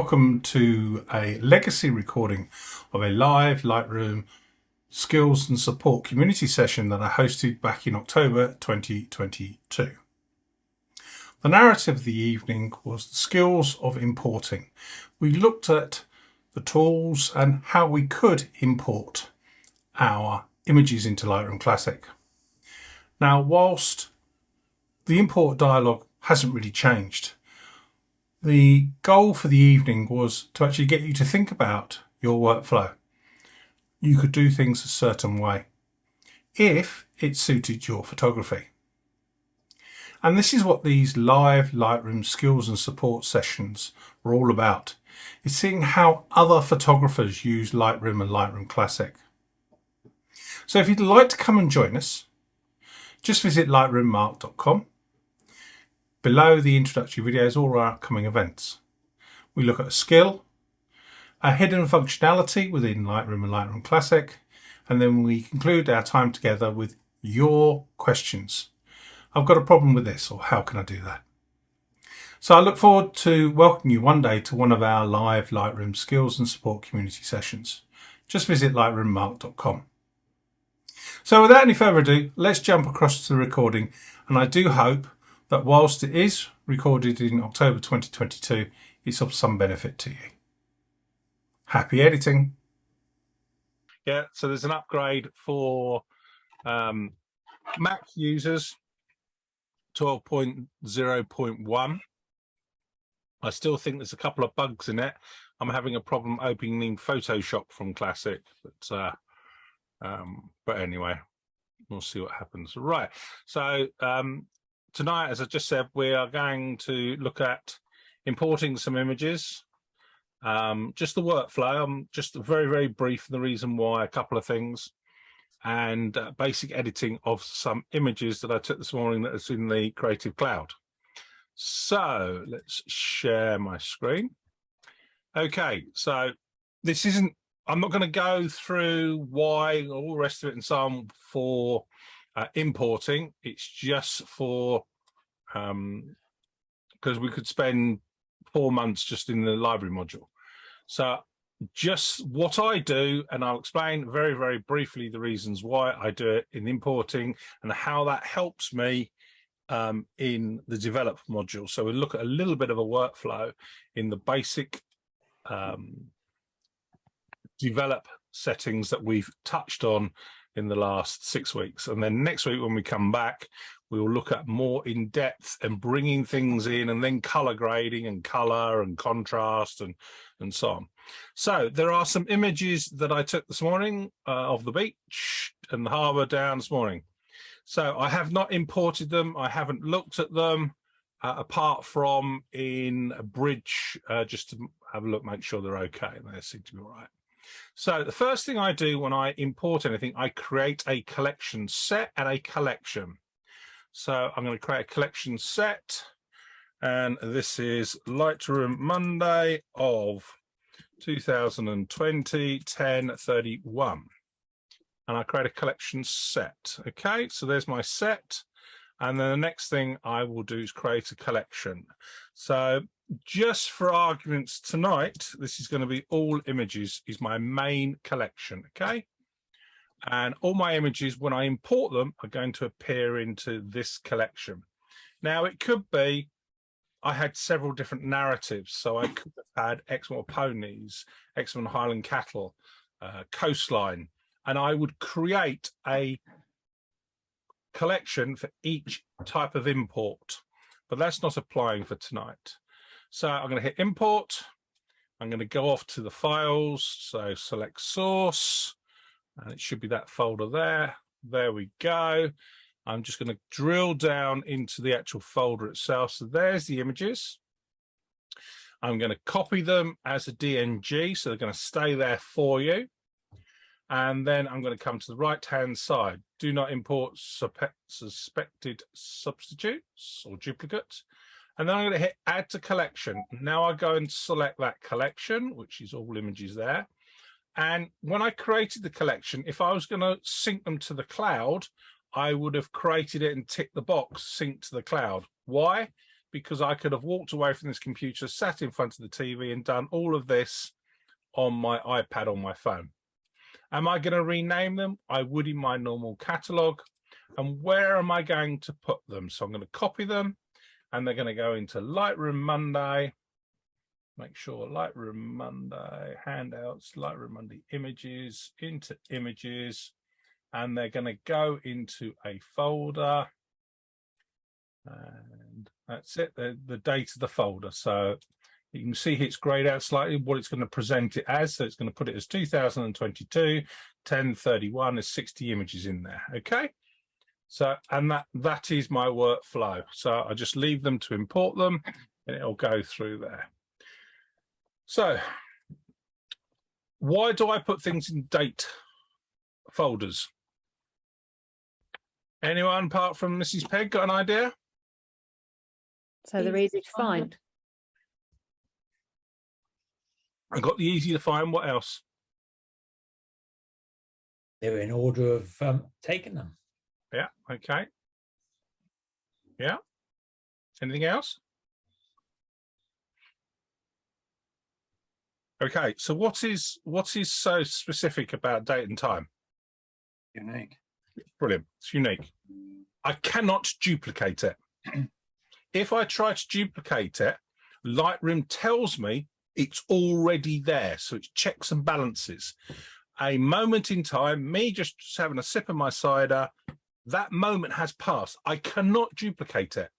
Welcome to a legacy recording of a live Lightroom skills and support community session that I hosted back in October 2022. The narrative of the evening was the skills of importing. We looked at the tools and how we could import our images into Lightroom Classic. Now, whilst the import dialog hasn't really changed, the goal for the evening was to actually get you to think about your workflow. You could do things a certain way if it suited your photography. And this is what these live Lightroom skills and support sessions are all about. It's seeing how other photographers use Lightroom and Lightroom Classic. So if you'd like to come and join us, just visit lightroommark.com. Below the introductory videos, all our upcoming events. We look at a skill, a hidden functionality within Lightroom and Lightroom Classic, and then we conclude our time together with your questions. I've got a problem with this, or how can I do that? So I look forward to welcoming you one day to one of our live Lightroom skills and support community sessions. Just visit lightroommark.com. So without any further ado, let's jump across to the recording, and I do hope that whilst it is recorded in October 2022, it's of some benefit to you. Happy editing. Yeah, so there's an upgrade for Mac users, 12.0.1. I still think there's a couple of bugs in it. I'm having a problem opening Photoshop from Classic, but anyway, we'll see what happens. Right, so tonight, as I just said, we are going to look at importing some images. Just the workflow, just very, very brief, the reason why, a couple of things, and basic editing of some images that I took this morning that is in the Creative Cloud. So let's share my screen. Okay, so this isn't, I'm not going to go through why, all the rest of it and so on for importing. It's just for because we could spend 4 months just in the library module. So just what I do, and I'll explain very, very briefly the reasons why I do it in importing and how that helps me in the develop module. So we'll look at a little bit of a workflow in the basic develop settings that we've touched on in the last 6 weeks, and then next week when we come back, we will look at more in depth and bringing things in, and then color grading and color and contrast and so on. So there are some images that I took this morning of the beach and the harbour down this morning. So I have not imported them. I haven't looked at them apart from in a bridge just to have a look, make sure they're okay. They seem to be all right. So the first thing I do when I import anything, I create a collection set and a collection. So I'm going to create a collection set, and this is Lightroom Monday of 2020, 10/31. And I create a collection set. Okay, so there's my set. And then the next thing I will do is create a collection. So just for arguments tonight, this is going to be all images, is my main collection, okay? And all my images, when I import them, are going to appear into this collection. Now, it could be I had several different narratives. So I could have had Exmoor ponies, Exmoor Highland cattle, coastline, and I would create a collection for each type of import, but that's not applying for tonight. So I'm going to hit import. I'm going to go off to the files. So select source, and it should be that folder there. There we go. I'm just going to drill down into the actual folder itself. So there's the images. I'm going to copy them as a DNG, so they're going to stay there for you. And then I'm going to come to the right-hand side. Do not import suspected substitutes or duplicates. And then I'm going to hit add to collection. Now I go and select that collection, which is all images there. And when I created the collection, if I was going to sync them to the cloud, I would have created it and ticked the box, sync to the cloud. Why? because I could have walked away from this computer, sat in front of the TV and done all of this on my iPad or my phone. Am I going to rename them? I would in my normal catalog. And where am I going to put them? So I'm going to copy them, and they're going to go into Lightroom Monday. Make sure Lightroom Monday, handouts, Lightroom Monday images, into images, and they're going to go into a folder. And that's it, the date of the folder. So you can see it's grayed out slightly what it's going to present it as. So it's going to put it as 2022, 1031, there's 60 images in there. Okay. So, and that is my workflow. So I just leave them to import them and it'll go through there. So why do I put things in date folders? Anyone apart from Mrs. Pegg got an idea? So they're easy to find. I got the easy to find. What else? They're in order of taking them. Yeah. Okay. Yeah. Anything else? Okay. So what is so specific about date and time? Unique. Brilliant. It's unique. I cannot duplicate it. If I try to duplicate it, Lightroom tells me it's already there. So it's checks and balances. A moment in time, me just having a sip of my cider, that moment has passed. I cannot duplicate it.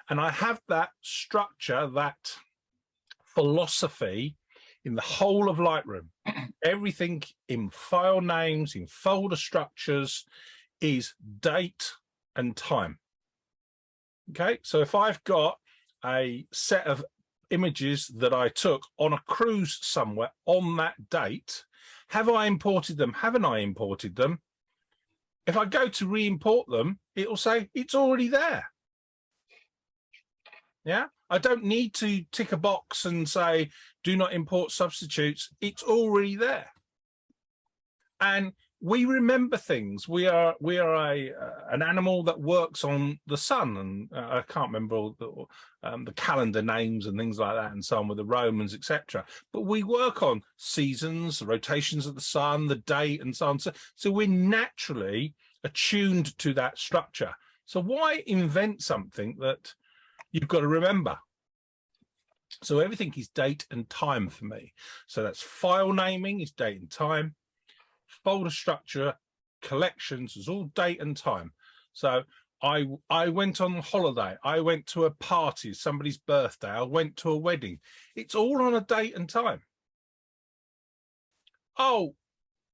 And I have that structure, that philosophy in the whole of Lightroom. Everything in file names, in folder structures is date and time. Okay, so if I've got a set of images that I took on a cruise somewhere on that date, have I imported them? Haven't I imported them? If I go to re-import them, it will say it's already there. Yeah, I don't need to tick a box and say, do not import substitutes. It's already there. And we remember things. We are an animal that works on the sun, and I can't remember all the calendar names and things like that, and so on with the Romans, etc. But we work on seasons, the rotations of the sun, the date, and so on. So we're naturally attuned to that structure. So why invent something that you've got to remember? So everything is date and time for me. So that's file naming is date and time. Folder structure, collections is all date and time. So I went on holiday, I went to a party, somebody's birthday, I went to a wedding. It's all on a date and time. Oh,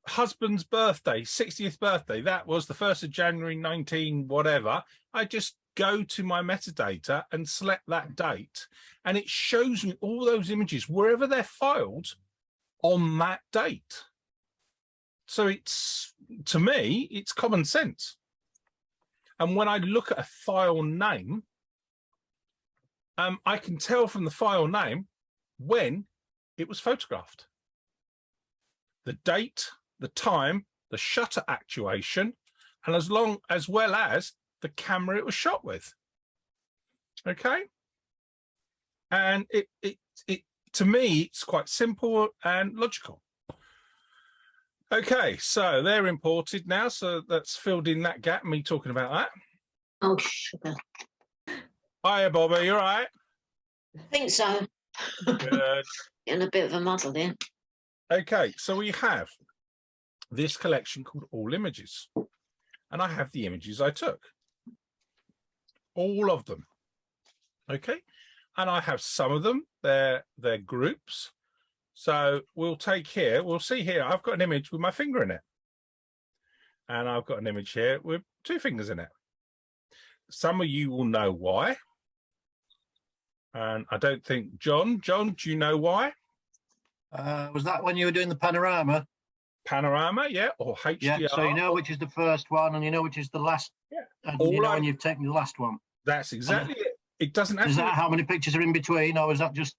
husband's birthday, 60th birthday, that was the 1st of January 19 whatever. I just go to my metadata and select that date, and it shows me all those images wherever they're filed on that date. So it's, to me, it's common sense. And when I look at a file name, I can tell from the file name when it was photographed. The date, the time, the shutter actuation, and as well as the camera it was shot with. Okay? And it to me, it's quite simple and logical. Okay, so they're imported now, so that's filled in that gap, me talking about that. Oh, sugar. Hiya, Bobby, you all right? I think so. Good. In a bit of a muddle there. Okay, so we have this collection called All Images, and I have the images I took. All of them. Okay, and I have some of them, they're groups. So we'll take here, we'll see here, I've got an image with my finger in it. And I've got an image here with 2 fingers in it. Some of you will know why. And I don't think, John, do you know why? Was that when you were doing the panorama? Panorama, yeah, or HDR. Yeah, so you know which is the first one and you know which is the last. Yeah. And you know when you've taken the last one. That's exactly it. It doesn't have Is to... that how many pictures are in between, or is that just...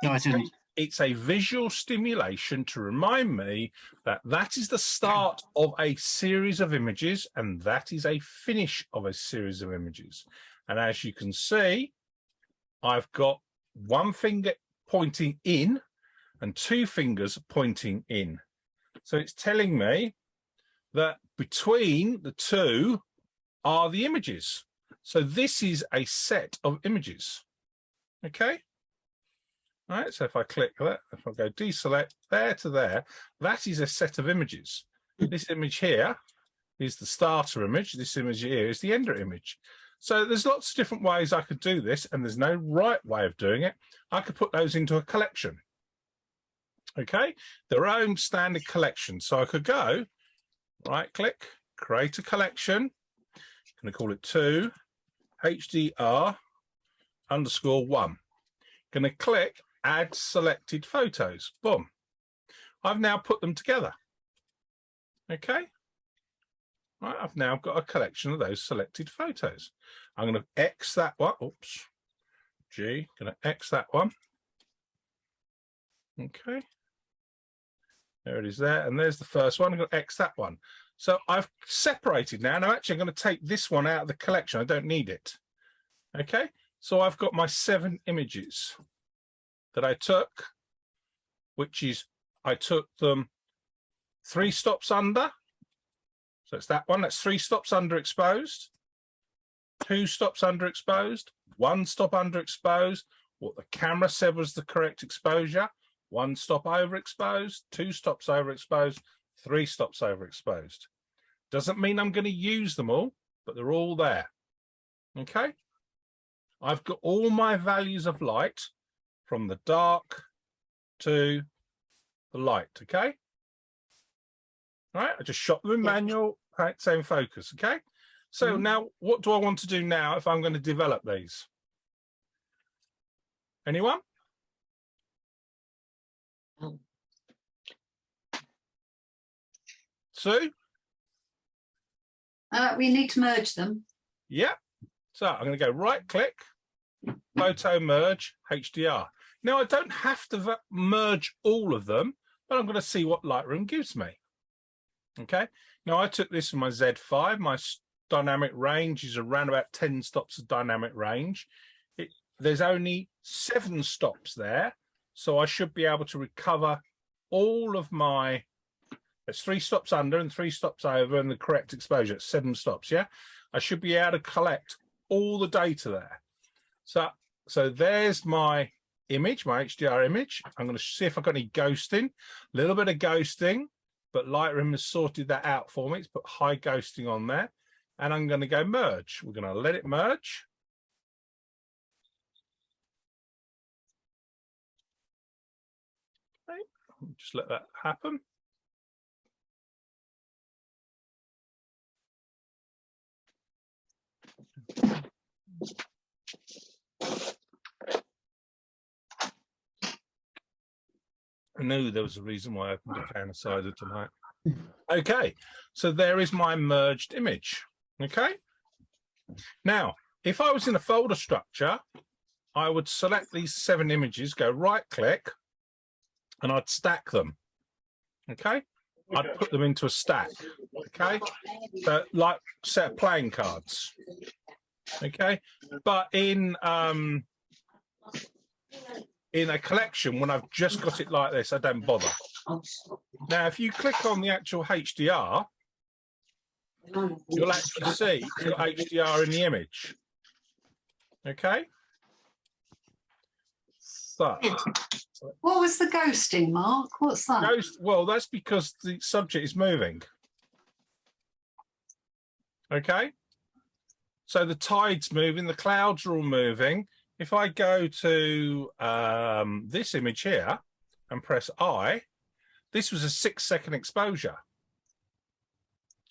No, it isn't. It's a visual stimulation to remind me that that is the start of a series of images and that is a finish of a series of images. And as you can see, I've got one finger pointing in and two fingers pointing in. So it's telling me that between the two are the images. So this is a set of images. Okay. All right. So if I click that, if I go deselect there to there, that is a set of images. This image here is the starter image. This image here is the ender image. So there's lots of different ways I could do this, and there's no right way of doing it. I could put those into a collection. Okay, their own standard collection. So I could go right click, create a collection. I'm going to call it 2 HDR _1. Going to click add selected photos. Boom. I've now put them together. Okay. Right, I've now got a collection of those selected photos. I'm going to X that one. Oops. G. Going to X that one. Okay. There it is there. And there's the first one. I'm going to X that one. So I've separated now. And I'm actually going to take this one out of the collection. I don't need it. Okay. So I've got my 7 images that I took, which is I took them 3 stops under. So it's that one. That's 3 stops underexposed, 2 stops underexposed, 1 stop underexposed. What the camera said was the correct exposure. 1 stop overexposed, 2 stops overexposed, 3 stops overexposed. Doesn't mean I'm going to use them all, but they're all there. Okay. I've got all my values of light from the dark to the light. Okay. All right, I just shot them in manual, right, same focus, okay? So now what do I want to do now if I'm going to develop these? Anyone? Oh. Sue? We need to merge them. Yeah. So I'm going to go right click, photo merge, HDR. Now I don't have to merge all of them, but I'm going to see what Lightroom gives me. Okay, now I took this from my Z5. My dynamic range is around about 10 stops of dynamic range. There's only 7 stops there, so I should be able to recover all of my, there's 3 stops under and 3 stops over and the correct exposure. It's 7 stops, yeah? I should be able to collect all the data there. So there's my image, my HDR image. I'm going to see if I've got any ghosting, a little bit of ghosting. But Lightroom has sorted that out for me. It's put high ghosting on there. And I'm going to go merge. We're going to let it merge. Okay. Just let that happen. I knew there was a reason why I opened a can of cider tonight. Okay, so there is my merged image. Okay. Now, if I was in a folder structure, I would select these 7 images, go right click, and I'd stack them. Okay. I'd put them into a stack. Okay. So like set of playing cards. Okay. But in a collection, when I've just got it like this, I don't bother. Now, if you click on the actual HDR, you'll actually see it's got HDR in the image. Okay. So, What was the ghosting, Mark? What's that? well, that's because the subject is moving. Okay. So the tide's moving, the clouds are all moving. If I go to this image here and press I, this was a 6-second exposure.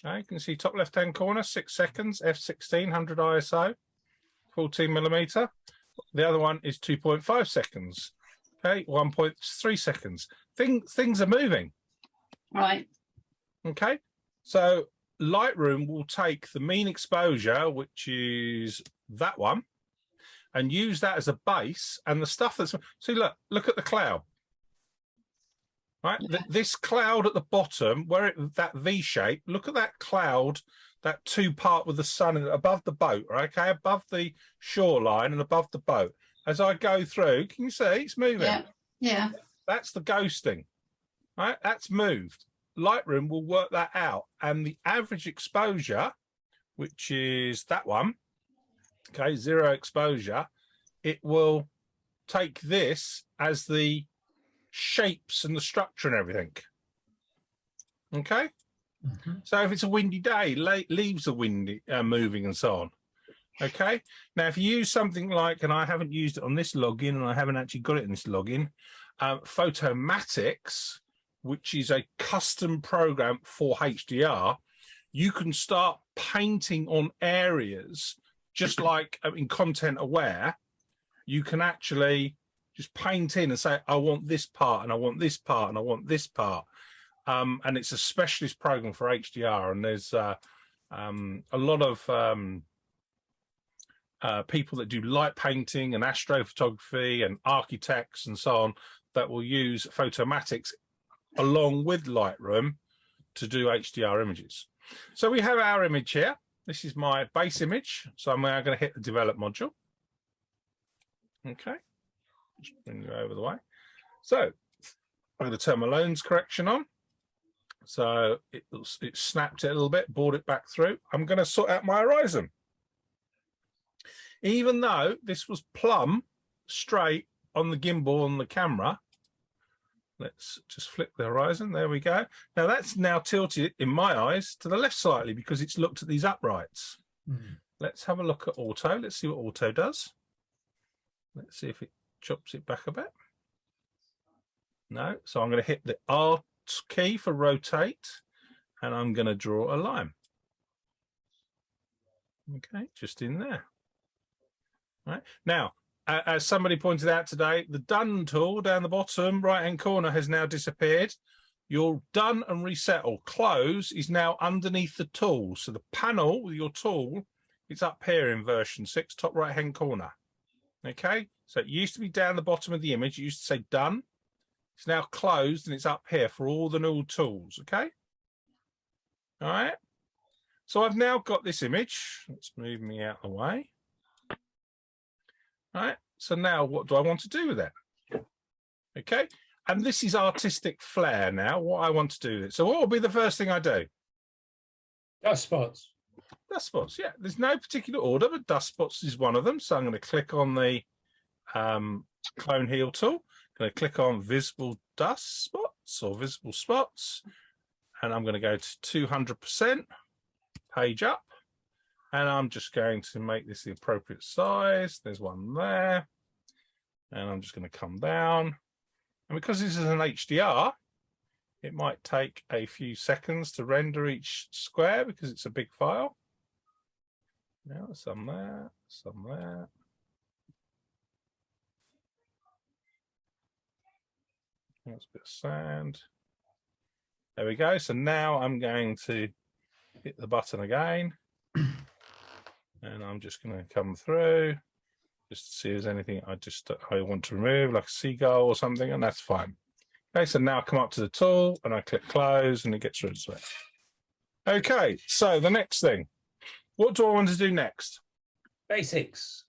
Okay, you can see top left-hand corner, 6 seconds, f16, 100 ISO, 14mm. The other one is 2.5 seconds. Okay, 1.3 seconds. Things are moving. Right. Okay, so Lightroom will take the mean exposure, which is that one, and use that as a base, and the stuff that's, see, look at the cloud. Right, this cloud at the bottom, where that V shape, look at that cloud that two part with the sun above the boat, right? Okay, above the shoreline and above the boat. As I go through, can you see it's moving? Yeah. Yeah. That's the ghosting, right? That's moved. Lightroom will work that out, and the average exposure, which is that one, okay, 0 exposure, it will take this as the shapes and the structure and everything. Okay. So if it's a windy day, leaves are windy, moving and so on. Okay. Now, if you use something like, and I haven't used it on this login, and I haven't actually got it in this login, Photomatics, which is a custom program for HDR, you can start painting on areas just like in Content Aware. You can actually just paint in and say, I want this part, and I want this part, and I want this part. And it's a specialist program for HDR, and there's a lot of people that do light painting and astrophotography and architects and so on that will use Photomatics along with Lightroom to do HDR images. So we have our image here. This is my base image. So I'm now going to hit the develop module. Okay, just bring you over the way. So I'm going to turn my lens correction on. So it snapped it a little bit, brought it back through. I'm going to sort out my horizon. Even though this was plumb straight on the gimbal on the camera, let's just flip the horizon. There we go. Now that's now tilted, in my eyes, to the left slightly because it's looked at these uprights. Let's have a look at auto. Let's see what auto does. Let's see if it chops it back a bit. No. So I'm going to hit the R key for rotate, and I'm going to draw a line. Okay, just in there. Right now, as somebody pointed out today, the done tool down the bottom right hand corner has now disappeared. Your done and reset or close is now underneath the tool. So the panel with your tool is up here in version 6, top right hand corner. Okay, so it used to be down the bottom of the image. It used to say done. It's now closed and it's up here for all the new tools. Okay. All right. So I've now got this image. Let's move me out of the way. All right. So now what do I want to do with it? Okay. And this is artistic flair now, what I want to do with it. So what will be the first thing I do? Dust spots. Dust spots. Yeah. There's no particular order, but dust spots is one of them. So I'm going to click on the clone heal tool. Going to click on visible dust spots or visible spots, and I'm going to go to 200%, page up, and I'm just going to make this the appropriate size. There's one there, and I'm just going to come down. And because this is an HDR, it might take a few seconds to render each square because it's a big file. Now some there, some there. That's a bit of sand. There we go. So now I'm going to hit the button again. And I'm just going to come through just to see if there's anything I want to remove, like a seagull or something, and that's fine. Okay, so now I come up to the tool and I click close and it gets rid of it. Okay, so the next thing. What do I want to do next? Basics.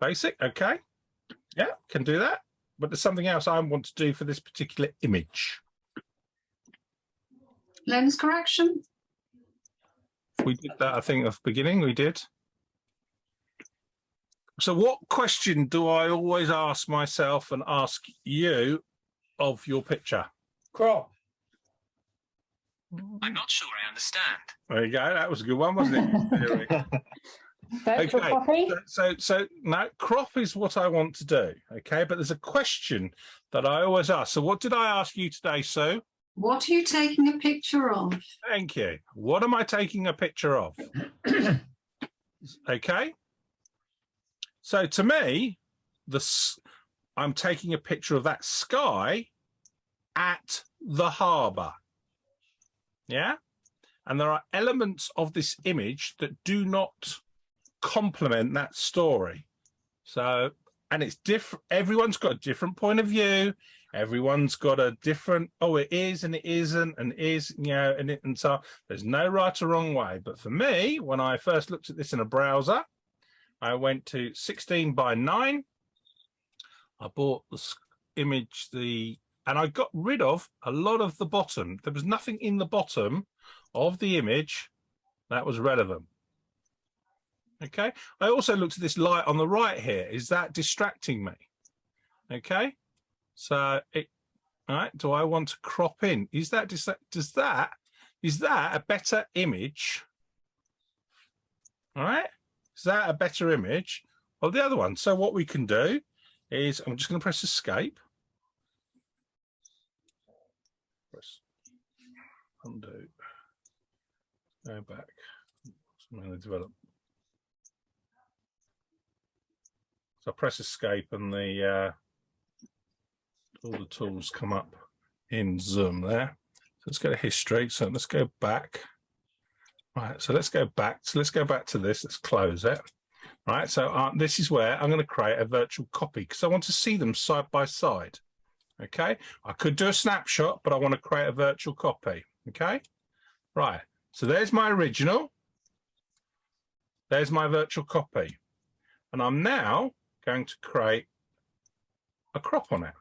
Basic, okay. Yeah, can do that. But there's something else I want to do for this particular image. Lens correction. We did that, I think, at the beginning. We did. So what question do I always ask myself and ask you of your picture? Crop. I'm not sure I understand. There you go. That was a good one, wasn't it? Virtual copy. So no, crop is what I want to do. Okay, but there's a question that I always ask. So what did I ask you today, Sue? What are you taking a picture of? Thank you. What am I taking a picture of? Okay. So to me, I'm taking a picture of that sky at the harbour. Yeah. And there are elements of this image that do not complement that story. So, and it's different. Everyone's got a different point of view. Everyone's got a different, oh, it is and it isn't and it is, you know, and so there's no right or wrong way. But for me, when I first looked at this in a browser, I went to 16 by 9. I bought the image, and I got rid of a lot of the bottom. There was nothing in the bottom of the image that was relevant. Okay. I also looked at this light on the right here. Is that distracting me? Okay. So all right, do I want to crop in? Is that is that a better image? All right, is that a better image of the other one? So what we can do is I'm just going to press escape. Press undo. Go back. I'm going to develop. So I press escape and all the tools come up in Zoom there. So let's go to history. So let's go back. Right, so let's go back. So let's go back to this. Let's close it. Right, so this is where I'm going to create a virtual copy because I want to see them side by side. Okay, I could do a snapshot, but I want to create a virtual copy. Okay, right. So there's my original. There's my virtual copy. And I'm now going to create a crop on it.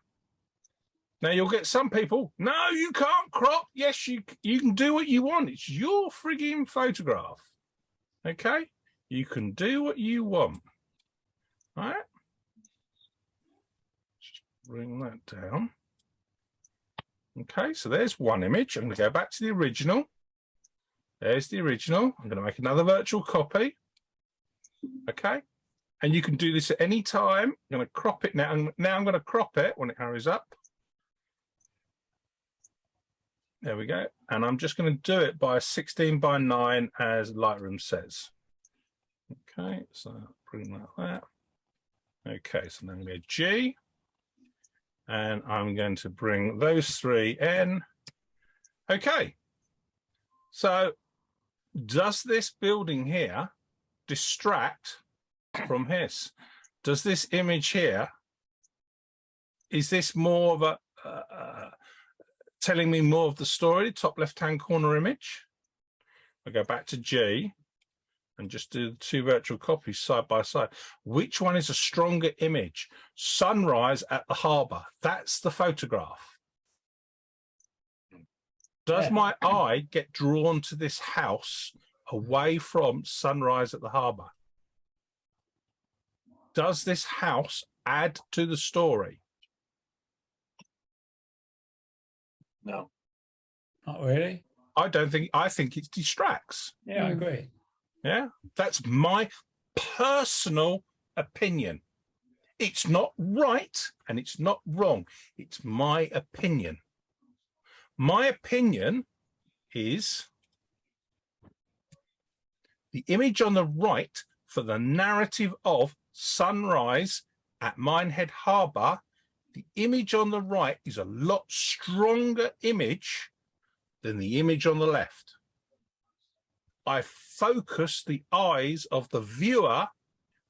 Now you'll get some people, no, you can't crop. Yes, you can do what you want. It's your frigging photograph. Okay? You can do what you want. All right? Just bring that down. Okay, so there's one image. I'm going to go back to the original. There's the original. I'm going to make another virtual copy. Okay? And you can do this at any time. I'm going to crop it now. And now I'm going to crop it when it hurries up. There we go. And I'm just going to do it by 16 by 9 as Lightroom says. Okay, so bring that there. Okay, so now I'm going to go G. And I'm going to bring those three in. Okay. So does this building here distract from his? Does this image here, is this more of a telling me more of the story, top left-hand corner image? I go back to G and just do the two virtual copies side by side. Which one is a stronger image? Sunrise at the harbour. That's the photograph. Does my eye get drawn to this house away from sunrise at the harbour? Does this house add to the story? No. Not really. I think it distracts. Yeah, I agree. Yeah, that's my personal opinion. It's not right and it's not wrong. It's my opinion. My opinion is the image on the right for the narrative of sunrise at Minehead Harbour. The image on the right is a lot stronger image than the image on the left. I focus the eyes of the viewer,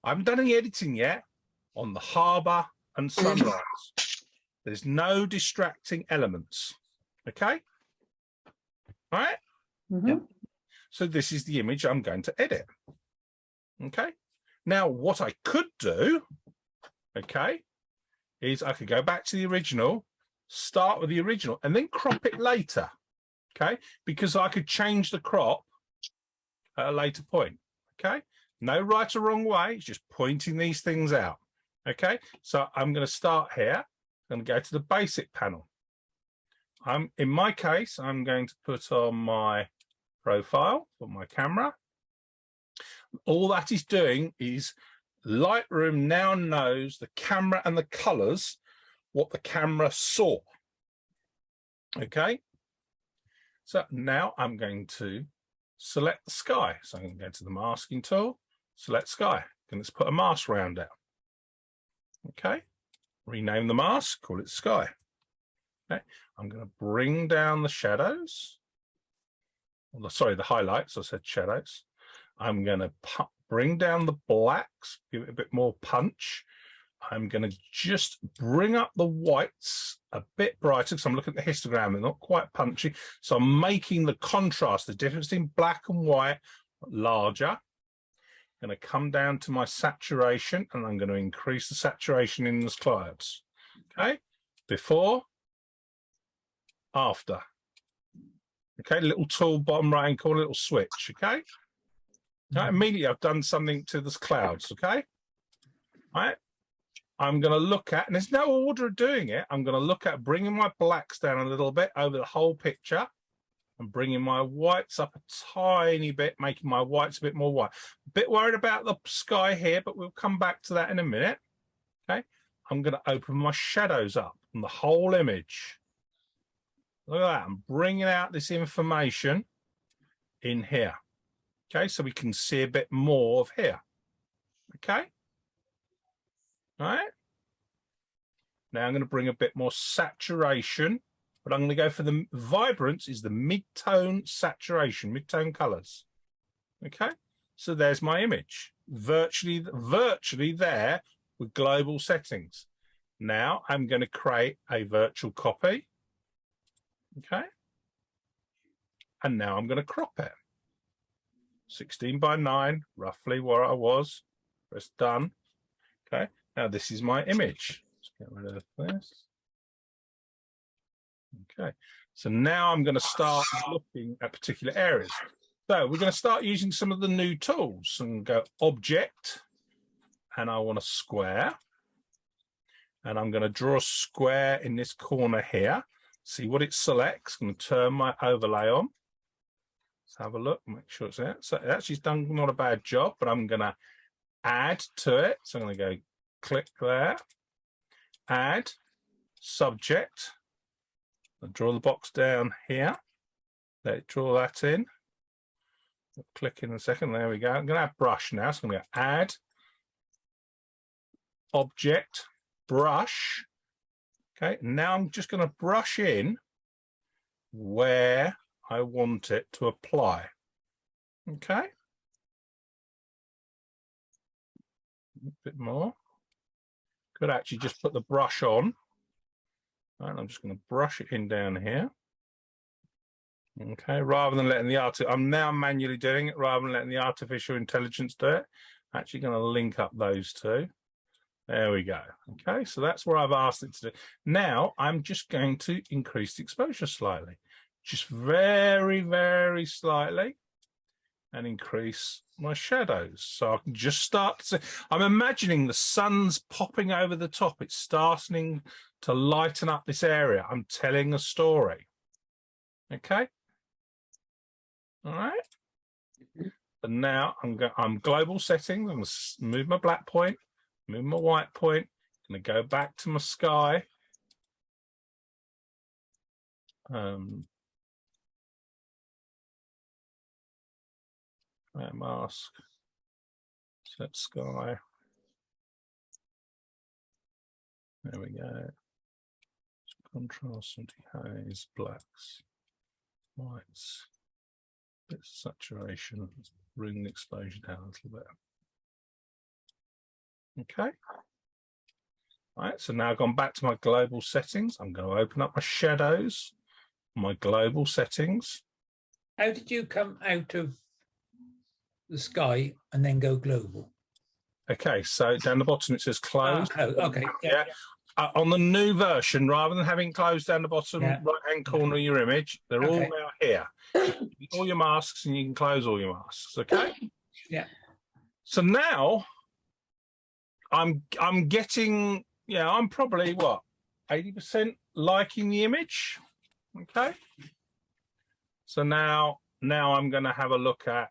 I haven't done any editing yet, on the harbour and sunrise. There's no distracting elements. Okay? All right? Mm-hmm. So this is the image I'm going to edit. Okay? Now, what I could do, okay, is I could go back to the original, start with the original, and then crop it later. Okay? Because I could change the crop at a later point. Okay? No right or wrong way. It's just pointing these things out. Okay? So I'm going to start here. I'm going to go to the basic panel. In my case, I'm going to put on my profile for my camera. All that is doing is Lightroom now knows the camera and the colors, what the camera saw. Okay. So now I'm going to select the sky. So I'm going to go to the masking tool, select sky, and let's put a mask around it. Okay. Rename the mask, call it sky. Okay. I'm going to bring down the shadows. Well, sorry, the highlights. I said shadows. I'm going to bring down the blacks, give it a bit more punch. I'm going to just bring up the whites a bit brighter because I'm looking at the histogram. They're not quite punchy. So I'm making the contrast, the difference between black and white, larger. I'm going to come down to my saturation and I'm going to increase the saturation in the clouds. Okay, before, after. Okay, little tool, bottom right hand corner, little switch. Okay, now, immediately I've done something to the clouds. Okay, all right. I'm going to look at, and there's no order of doing it. I'm going to look at bringing my blacks down a little bit over the whole picture and bringing my whites up a tiny bit, making my whites a bit more white. A bit worried about the sky here, but we'll come back to that in a minute. Okay, I'm going to open my shadows up on the whole image. Look at that. I'm bringing out this information in here. Okay, so we can see a bit more of here. Okay. All right. Now I'm going to bring a bit more saturation, but I'm going to go for the vibrance is the mid-tone saturation, mid-tone colors. Okay. So there's my image, virtually there with global settings. Now I'm going to create a virtual copy. Okay. And now I'm going to crop it. 16:9, roughly where I was. Press done. Okay. Now this is my image. Let's get rid of this. Okay. So now I'm going to start looking at particular areas. So we're going to start using some of the new tools and go object. And I want a square. And I'm going to draw a square in this corner here. See what it selects. I'm going to turn my overlay on. Let's have a look, make sure it's there. So it actually done not a bad job, but I'm going to add to it. So I'm going to go click there, add, subject. I'll draw the box down here. Let it draw that in. I'll click in a second. There we go. I'm going to add brush now. So I'm going to add, object, brush. Okay, now I'm just going to brush in where I want it to apply. Okay. A bit more. Could actually just put the brush on. And I'm just going to brush it in down here. Okay, rather than letting the I'm now manually doing it rather than letting the artificial intelligence do it. Actually going to link up those two. There we go. Okay, so that's where I've asked it to do. Now I'm just going to increase the exposure slightly. Just very, very slightly. And increase my shadows. So I can just start to see. I'm imagining the sun's popping over the top. It's starting to lighten up this area. I'm telling a story. Okay. All right. And now I'm global settings. I'm going to move my black point, move my white point. I'm going to go back to my sky. Mask, set sky. There we go. Contrast, haze, blacks, whites, bit of saturation. Let's bring the exposure down a little bit. Okay. All right, so now I've gone back to my global settings. I'm going to open up my shadows, my global settings. How did you come out of the sky and then go global? Okay, so down the bottom it says close. Okay. Yeah. On the new version, rather than having closed down the bottom right-hand corner of your image, they're all out here. All your masks, and you can close all your masks. Okay. Yeah. So now I'm getting, I'm probably what, 80% liking the image. Okay. So now I'm going to have a look at,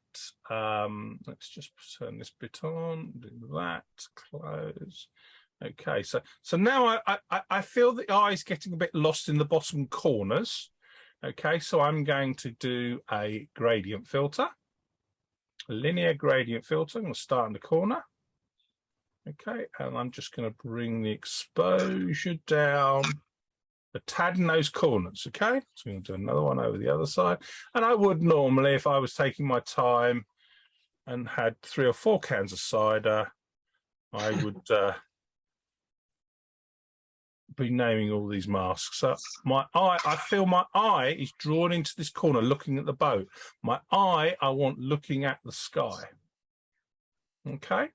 let's just turn this bit on, do that, close. Okay, so now I feel the eye is getting a bit lost in the bottom corners. Okay, so I'm going to do a gradient filter, a linear gradient filter. I'm going to start in the corner. Okay, and I'm just going to bring the exposure down a tad in those corners. Okay, so I'm going to do another one over the other side. And I would normally, if I was taking my time and had 3 or 4 cans of cider, I would be naming all these masks. So my eye, I feel my eye is drawn into this corner looking at the boat. My eye, I want looking at the sky. Okay.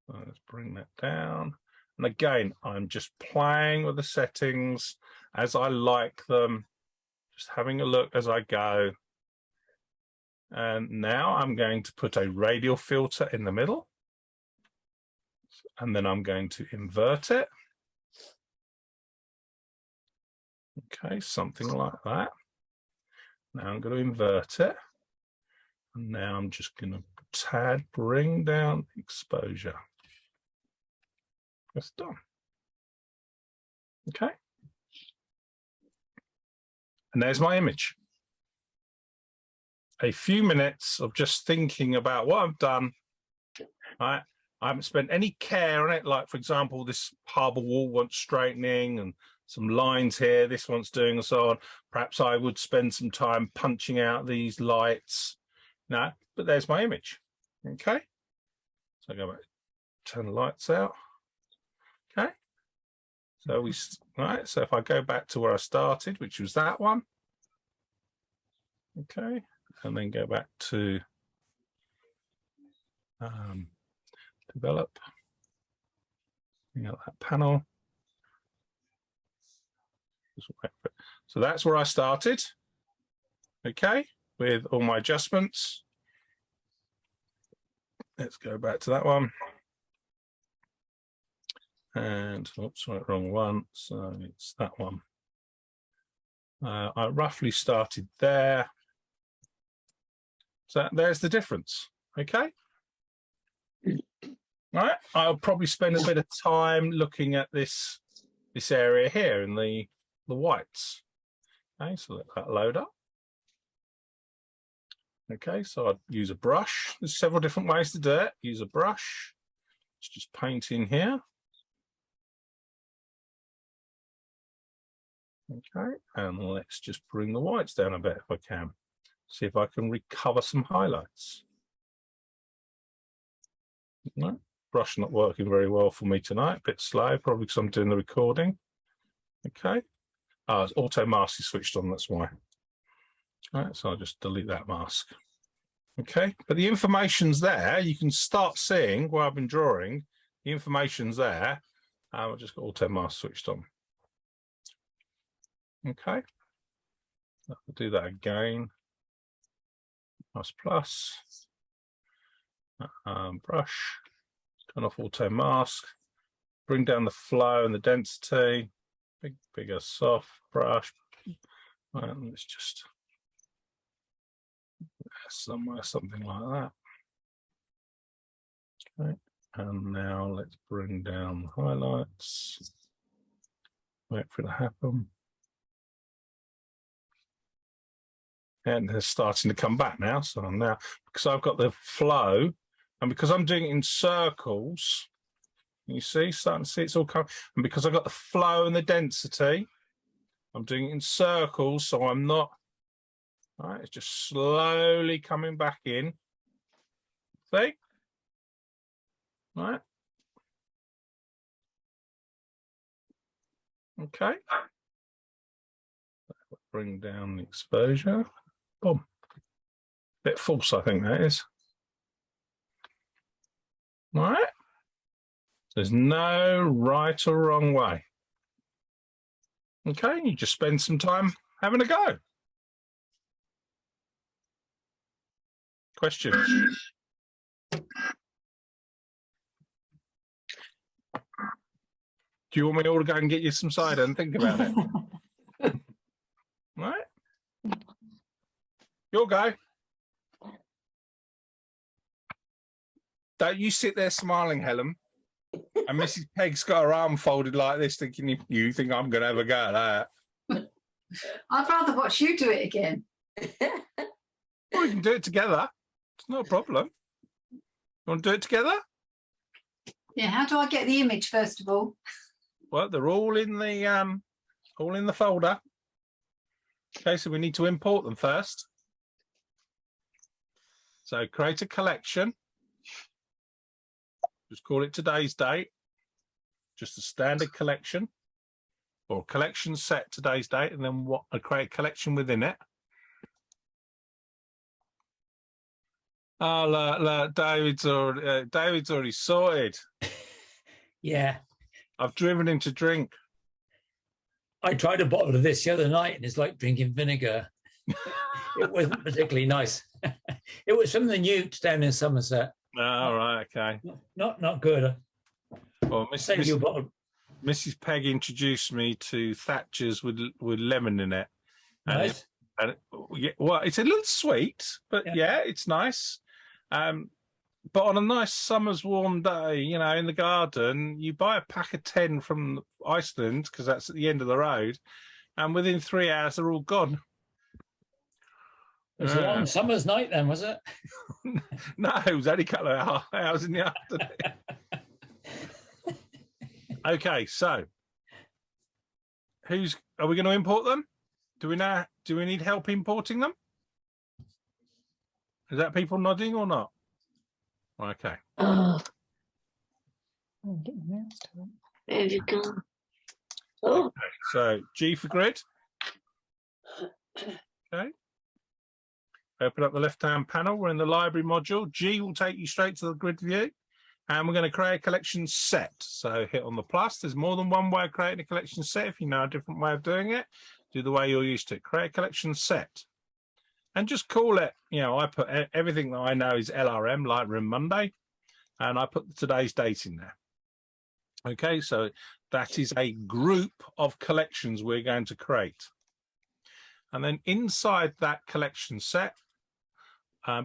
So let's bring that down. And again, I'm just playing with the settings as I like them, just having a look as I go. And now I'm going to put a radial filter in the middle. And then I'm going to invert it. Okay, something like that. Now I'm going to invert it. And now I'm just going to tad bring down exposure. That's done. Okay. And there's my image. A few minutes of just thinking about what I've done. Right. I haven't spent any care on it. Like, for example, this harbour wall wants straightening and some lines here. This one's doing and so on. Perhaps I would spend some time punching out these lights. No, but there's my image. Okay. So I go back, turn the lights out. Okay. So right. So if I go back to where I started, which was that one. Okay. And then go back to develop. Bring out that panel. So that's where I started. Okay, with all my adjustments. Let's go back to that one. And oops, sorry, wrong one. So it's that one. I roughly started there. So there's the difference. Okay. Right. I'll probably spend a bit of time looking at this area here in the whites. Okay, so let that load up. Okay, so I'd use a brush. There's several different ways to do it. Use a brush. Let's just paint in here. Okay, and let's just bring the whites down a bit if I can. See if I can recover some highlights. No, brush not working very well for me tonight. A bit slow, probably because I'm doing the recording. Okay. Auto mask is switched on, that's why. All right, so I'll just delete that mask. Okay, but the information's there. You can start seeing where I've been drawing. The information's there. I've just got auto mask switched on. Okay, I'll do that again. Plus, brush, turn off auto mask, bring down the flow and the density, bigger soft brush, and let's just somewhere something like that. Okay, and now let's bring down the highlights. Wait for it to happen. And they're starting to come back now. So now, because I've got the flow, and because I'm doing it in circles, you see, starting to see it's all coming. And because I've got the flow and the density, I'm doing it in circles, so I'm not. All right, it's just slowly coming back in. See? All right. Okay. Bring down the exposure. Boom. Bit false, I think that is. All right. There's no right or wrong way. Okay, you just spend some time having a go. Questions? Do you want me all to go and get you some cider and think about it? Right? You'll go. Don't you sit there smiling, Helen. And Mrs. Pegg's got her arm folded like this, thinking you think I'm going to have a go at that. I'd rather watch you do it again. Well, we can do it together. It's not a problem. You want to do it together? Yeah, how do I get the image first of all? Well, they're all in the folder. Okay, so we need to import them first. So create a collection. Just call it today's date. just a standard collection or collection set today's date, and then what? I create a collection within it. Oh, look, David's already sorted. Yeah. I've driven him to drink. I tried a bottle of this the other night and it's like drinking vinegar. It wasn't particularly nice. It was from the Newts down in Somerset. Oh, right, okay. Not good. Well, Save you a bottle. Mrs. Pegg introduced me to Thatcher's with lemon in it. Nice. Well, it's a little sweet, but yeah, it's nice. But on a nice summer's warm day, you know, in the garden, you buy a pack of 10 from Iceland because that's at the end of the road, and within 3 hours they're all gone. It was a long summer's night then, was it? No, it was only a couple of hours in the afternoon. Okay, so are we going to import them? Do we need help importing them? Is that people nodding or not? Okay. Oh, Oh, get my mouse to it. there you go. Oh, Okay, so G for grid. Okay. Open up the left-hand panel. We're in the library module. G will take you straight to the grid view. And we're going to create a collection set. So hit on the plus. There's more than one way of creating a collection set. If you know a different way of doing it, do the way you're used to. Create a collection set. And just call it, you know, I put everything that I know is LRM, Lightroom Monday. And I put today's date in there. Okay, so that is a group of collections we're going to create. And then inside that collection set,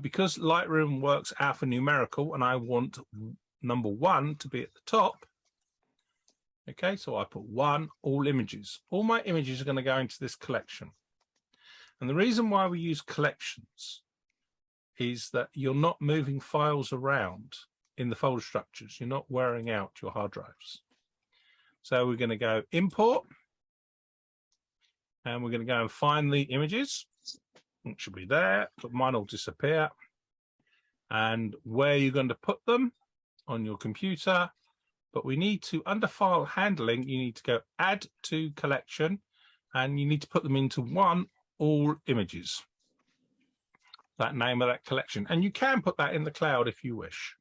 because Lightroom works alphanumerical and I want number 1 to be at the top. Okay, so I put 1, all images. All my images are going to go into this collection. And the reason why we use collections is that you're not moving files around in the folder structures. You're not wearing out your hard drives. So we're going to go import. And we're going to go and find the images. It should be there, but mine will disappear. And where you're going to put them on your computer. But we need to, under file handling, you need to go add to collection, and you need to put them into one, all images. That name of that collection. And you can put that in the cloud if you wish.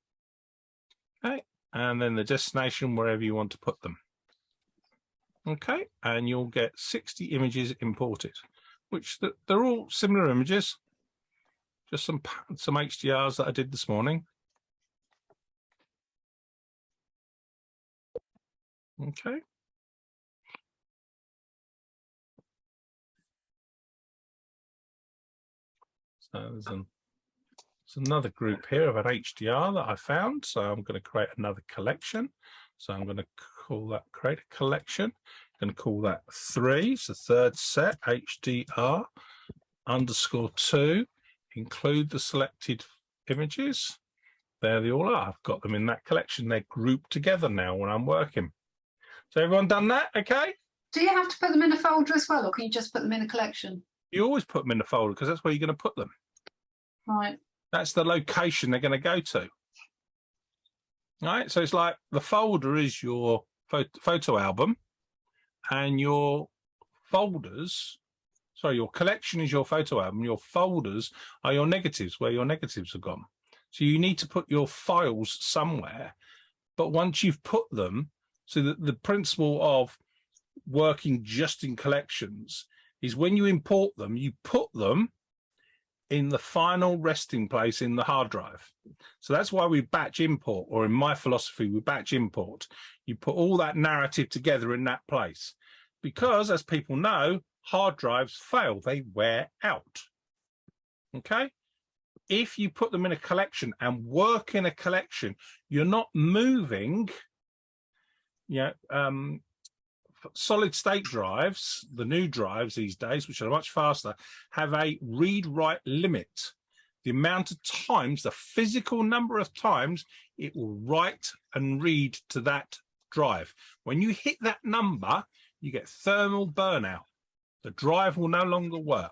Okay, and then the destination, wherever you want to put them. Okay, and you'll get 60 images imported, which they're all similar images, just some HDRs that I did this morning. Okay. So there's another group here of an HDR that I found. So I'm going to create another collection. So I'm going to call that, create a collection. I'm going to call that 3. It's the third set, HDR _2. Include the selected images. There they all are. I've got them in that collection. They're grouped together now when I'm working. So everyone done that? Okay. Do you have to put them in a folder as well, or can you just put them in a collection? You always put them in the folder because that's where you're going to put them. Right. That's the location they're going to go to. All right. So it's like the folder is your photo album, and your folders, sorry, your collection is your photo album. Your folders are your negatives, where your negatives are gone. So you need to put your files somewhere. But once you've put them, so that the principle of working just in collections is when you import them, you put them in the final resting place in the hard drive. So that's why we batch import, or in my philosophy, we batch import. You put all that narrative together in that place. Because, as people know, hard drives fail. They wear out. Okay? If you put them in a collection and work in a collection, you're not moving. Solid state drives, the new drives these days, which are much faster, have a read-write limit. The amount of times, the physical number of times it will write and read to that drive. When you hit that number, you get thermal burnout. The drive will no longer work.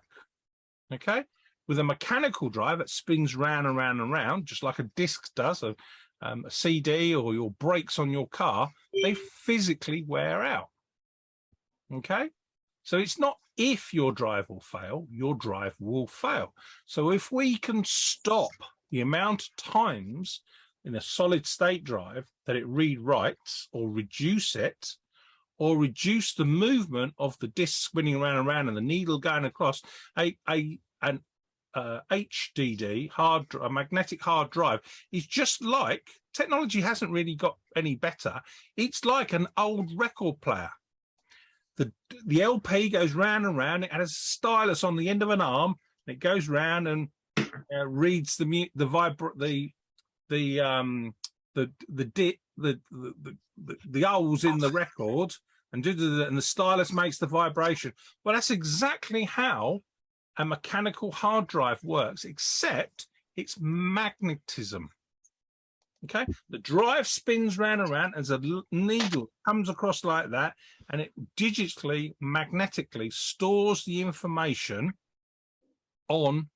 Okay? With a mechanical drive that spins round and round and round, just like a disk does, a CD or your brakes on your car, they physically wear out. Okay, so it's not if your drive will fail, your drive will fail. So if we can stop the amount of times in a solid state drive that it rewrites, or reduce it, or reduce the movement of the disc spinning around and around and the needle going across, an HDD, a magnetic hard drive, is just like, technology hasn't really got any better. It's like an old record player. The LP goes round and round. It has a stylus on the end of an arm. And it goes round and reads the holes in the record, and the stylus makes the vibration. Well, that's exactly how a mechanical hard drive works, except it's magnetism. Okay, the drive spins round and round as a needle comes across like that, and it digitally, magnetically stores the information on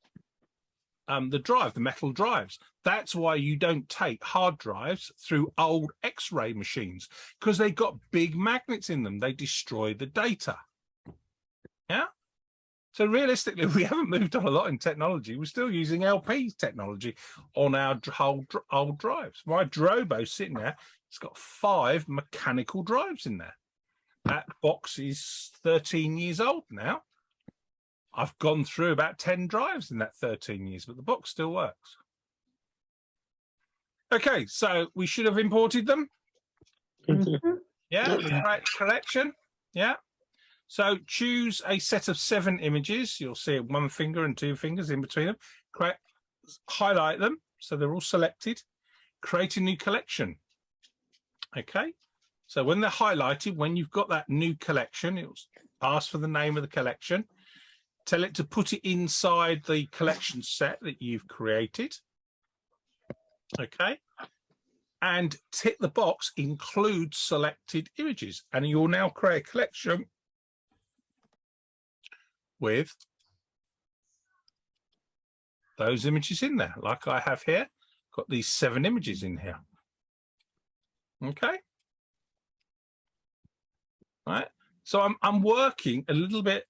the drive, the metal drives. That's why you don't take hard drives through old X-ray machines, because they've got big magnets in them. They destroy the data. Yeah. So realistically, we haven't moved on a lot in technology. We're still using LP technology on our old drives. My Drobo sitting there, it's got 5 mechanical drives in there. That box is 13 years old now. I've gone through about 10 drives in that 13 years, but the box still works. Okay, so we should have imported them. Yeah, the correct collection. Yeah. So choose a set of 7 images. You'll see 1 finger and 2 fingers in between them. Highlight them so they're all selected. Create a new collection. Okay. So when they're highlighted, when you've got that new collection, it will ask for the name of the collection. Tell it to put it inside the collection set that you've created. Okay. And tick the box, include selected images. And you'll now create a collection with those images in there, like I have here. Got these 7 images in here. Okay. Right. So I'm working a little bit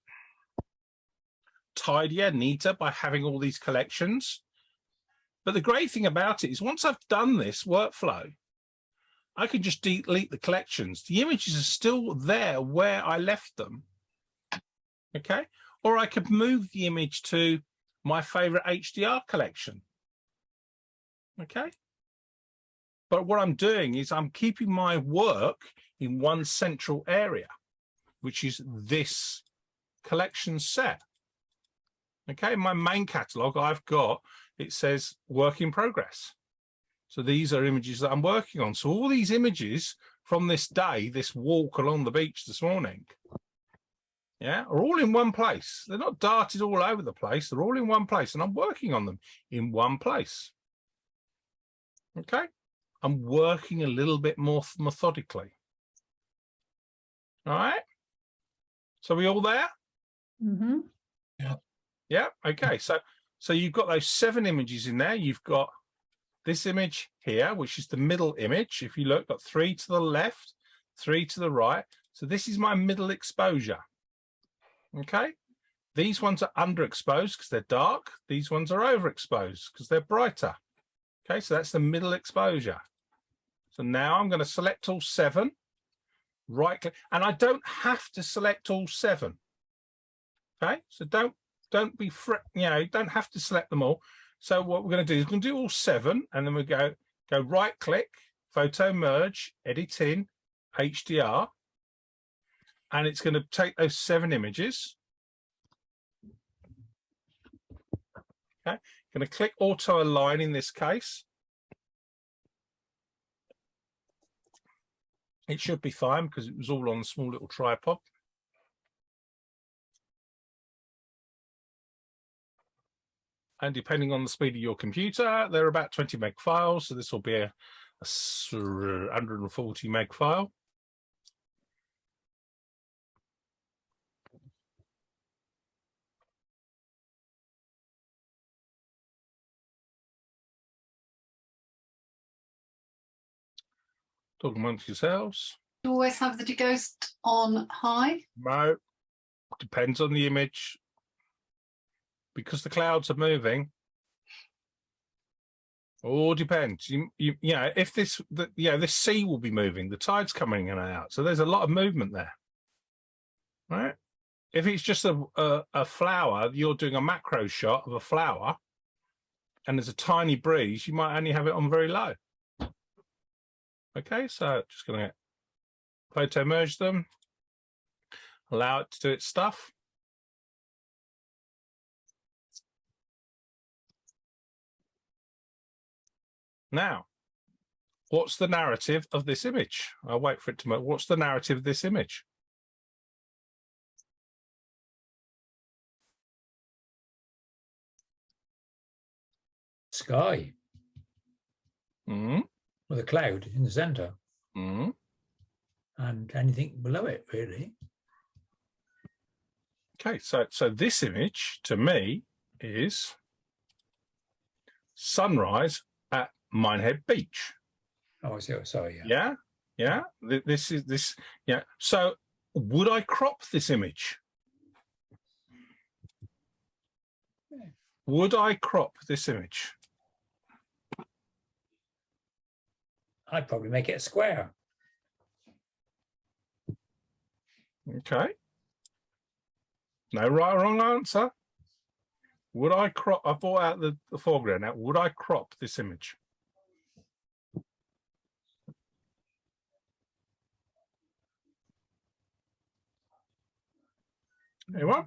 tidier, neater by having all these collections. But the great thing about it is once I've done this workflow, I can just delete the collections. The images are still there where I left them. Okay. Or I could move the image to my favorite HDR collection. Okay. But what I'm doing is I'm keeping my work in one central area, which is this collection set. Okay. In my main catalog, I've got, it says work in progress. So these are images that I'm working on. So all these images from this day, this walk along the beach this morning, yeah, are all in one place. They're not darted all over the place. They're all in one place, and I'm working on them in one place. Okay, I'm working a little bit more methodically. All right. So we all there? Mm-hmm. Yeah. Okay. So you've got those 7 images in there. You've got this image here, which is the middle image. If you look, got 3 to the left, 3 to the right. So this is my middle exposure. Okay, these ones are underexposed because they're dark. These ones are overexposed because they're brighter. Okay, so that's the middle exposure. So now I'm going to select all 7, right click, and I don't have to select all 7. Okay, so don't be don't have to select them all. So what we're going to do is we're going to do all 7, and then we go right click, photo merge, edit in, HDR. And it's going to take those 7 images. Okay, going to click auto align in this case. It should be fine because it was all on a small little tripod. And depending on the speed of your computer, they're about 20 meg files. So this will be a 140 meg file. Talk amongst yourselves. You always have the ghost on high. No, depends on the image. Because the clouds are moving. All depends. Yeah, if this sea will be moving, the tide's coming in and out, so there's a lot of movement there, right? If it's just a flower, you're doing a macro shot of a flower, and there's a tiny breeze, you might only have it on very low. Okay, so just going to photo merge them, allow it to do its stuff. Now, what's the narrative of this image? I'll wait for it to. What's the narrative of this image? Sky Mm, with a cloud in the center mm. and anything below it, really. Okay, so this image to me is sunrise at Minehead Beach. Oh, I see. Sorry. Yeah. Yeah. This is this. Yeah. So would I crop this image? Would I crop this image? I'd probably make it a square. Okay. No right or wrong answer. Would I crop? I brought out the foreground now. Would I crop this image? Anyone?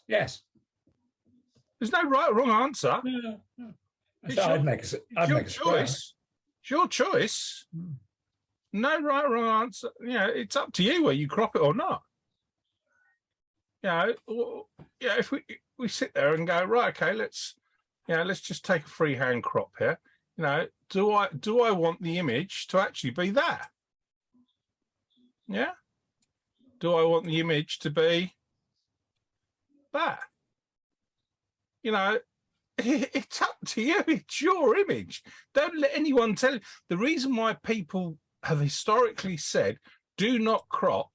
Yes. There's no right or wrong answer. Yeah. It's So your- I'd make a square. choice. It's your choice. No right or wrong answer. You know, it's up to you whether you crop it or not. You know, if we sit there and go, right, okay, let's just take a freehand crop here. You know, do I want the image to actually be there? Yeah. Do I want the image to be there? You know, it's up to you. It's your image. Don't let anyone tell you. The reason why people have historically said do not crop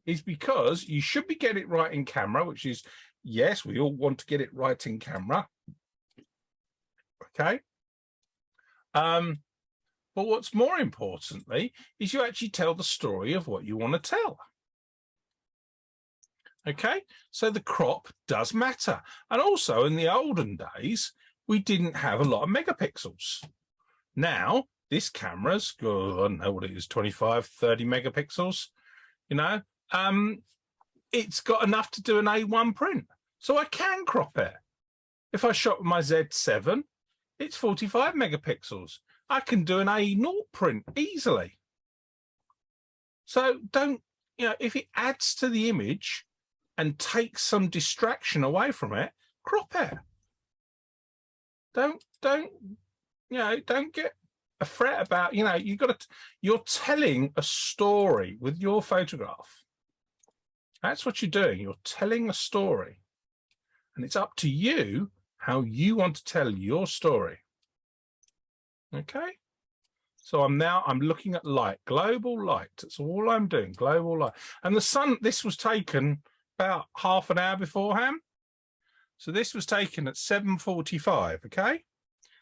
is because you should be getting it right in camera, which is, yes, we all want to get it right in camera. Okay. But what's more importantly is you actually tell the story of what you want to tell. Okay, so the crop does matter. And also in the olden days, we didn't have a lot of megapixels. Now, this camera's, I don't know what it is, 25, 30 megapixels, you know, it's got enough to do an A1 print. So I can crop it. If I shot with my Z7, it's 45 megapixels. I can do an A0 print easily. So don't, you know, if it adds to the image and takes some distraction away from it, crop it. Don't get a fret about, you know, you're telling a story with your photograph. That's what you're doing. You're telling a story. And it's up to you how you want to tell your story. Okay. So I'm looking at light, global light. That's all I'm doing, global light. And the sun, this was taken about half an hour beforehand. So this was taken at 7:45, okay?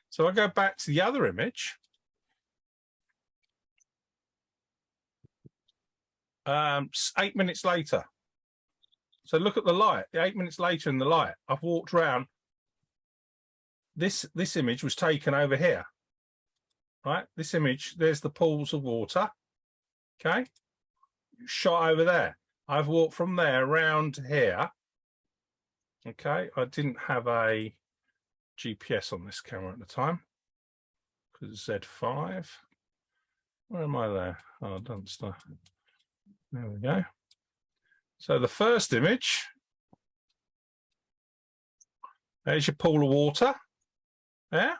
So I go back to the other image. 8 minutes later. So look at the light, 8 minutes later in the light. I've walked around. This image was taken over here, right? This image, there's the pools of water, okay? Shot over there. I've walked from there around here. Okay, I didn't have a GPS on this camera at the time because it's Z5. Where am I there? Oh, don't start. There we go. So the first image, there's your pool of water. There.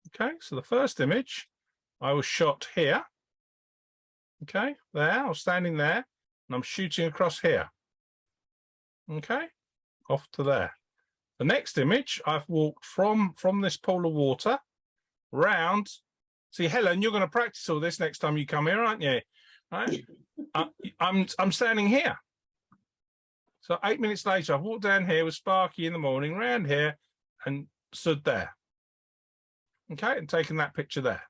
Okay, so the first image, I was shot here. Okay, there, I was standing there. And I'm shooting across here. Okay, off to there. The next image, I've walked from this pool of water round See, Helen, you're going to practice all this next time you come here, aren't you? Right? I'm standing here. So 8 minutes later, I walked down here with Sparky in the morning, round here, and stood there. Okay, and taken that picture there.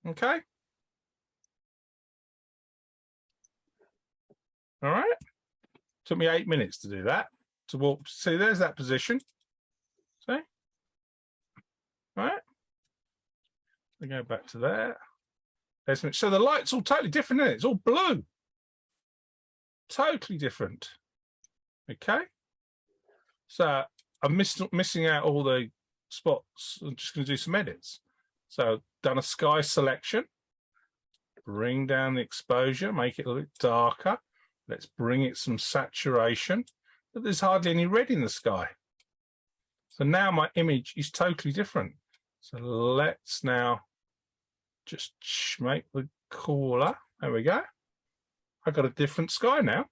Okay. All right. Took me 8 minutes to do that. To walk. See, there's that position. See? All right. We go back to there. So the light's all totally different, isn't it? It's all blue. Totally different. Okay. So I'm missing out all the spots. I'm just going to do some edits. So done a sky selection. Bring down the exposure, make it a little bit darker. Let's bring it some saturation. But there's hardly any red in the sky. So now my image is totally different. So let's now just make the cooler. There we go. I've got a different sky now.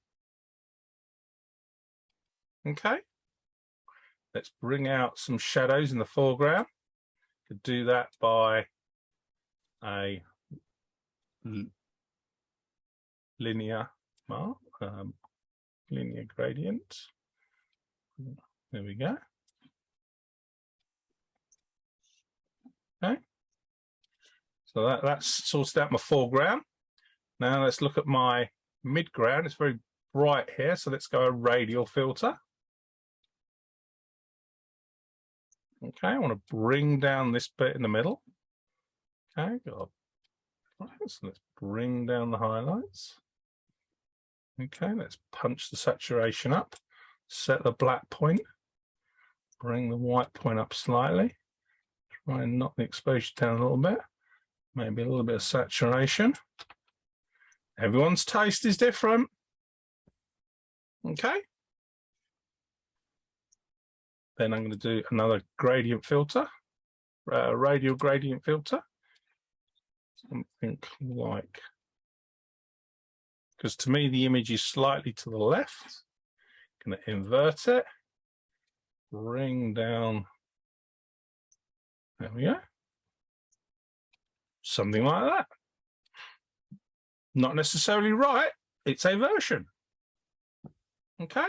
Okay. Let's bring out some shadows in the foreground. Could do that by a linear mark, linear gradient. There we go. Okay. So that's sorted out my foreground. Now let's look at my midground. It's very bright here, so let's go a radial filter. Okay, I want to bring down this bit in the middle. Okay, so let's bring down the highlights. Okay, let's punch the saturation up, set the black point, bring the white point up slightly, try and knock the exposure down a little bit, maybe a little bit of saturation. Everyone's taste is different. Okay. Then I'm going to do another gradient filter, radial gradient filter. Something like, because to me the image is slightly to the left. Going to invert it, bring down, there we go. Something like that. Not necessarily right, it's a version. Okay.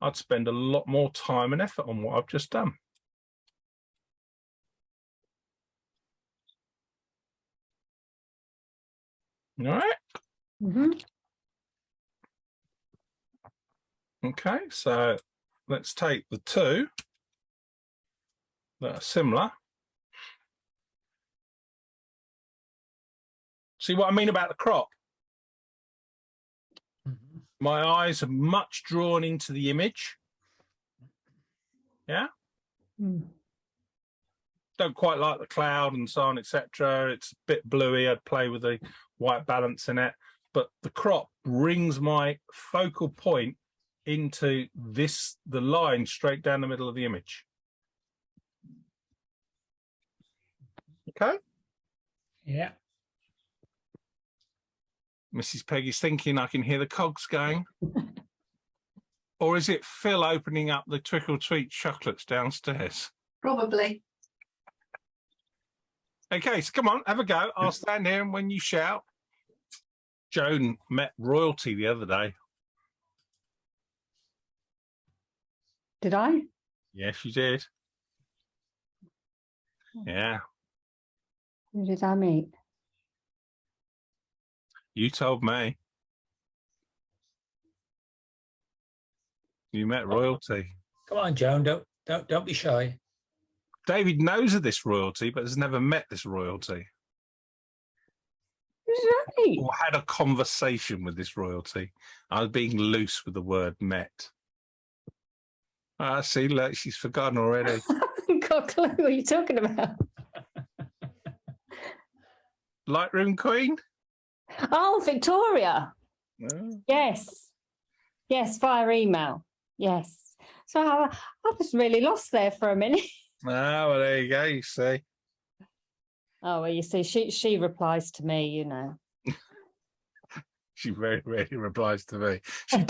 I'd spend a lot more time and effort on what I've just done. All right. Mm-hmm. Okay, so let's take the two that are similar. See what I mean about the crop? Mhm. My eyes are much drawn into the image. Yeah. Mm. Don't quite like the cloud and so on, etc. It's a bit bluey. I'd play with the white balance in it. But the crop brings my focal point into this, the line straight down the middle of the image. Okay. Yeah. Mrs. Peggy's thinking I can hear the cogs going. Or is it Phil opening up the Trickle Treat chocolates downstairs? Probably. Okay, so come on, have a go. I'll stand here and when you shout. Joan met royalty the other day. Did I? Yes, you did. Yeah, Who did I meet? you told me. You met royalty. Come on, Joan. Don't be shy. David knows of this royalty, but has never met this royalty Right. or had a conversation with this royalty. I was being loose with the word met. See, look, she's forgotten already. I haven't got a clue what you're talking about. Lightroom Queen? Oh, Victoria. Oh. Yes. Yes, via email. Yes. So I was really lost there for a minute. Ah, well, there you go, you see. Oh, well, you see, she replies to me, you know. She very rarely replies to me. She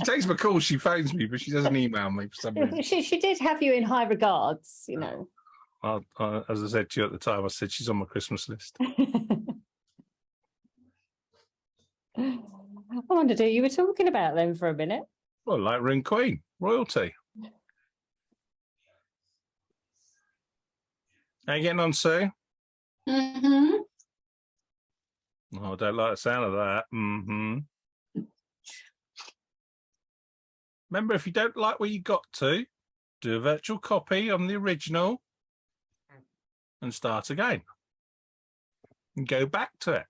takes my calls, she phones me, but she doesn't email me for some reason. She did have you in high regards, you know. as I said to you at the time, I said she's on my Christmas list. I wondered who you were talking about then for a minute. Well, Lightroom Queen, royalty. How you getting on, Sue? Mm-hmm. Oh, I don't like the sound of that. Remember, if you don't like where you got to, do a virtual copy on the original and start again. And go back to it.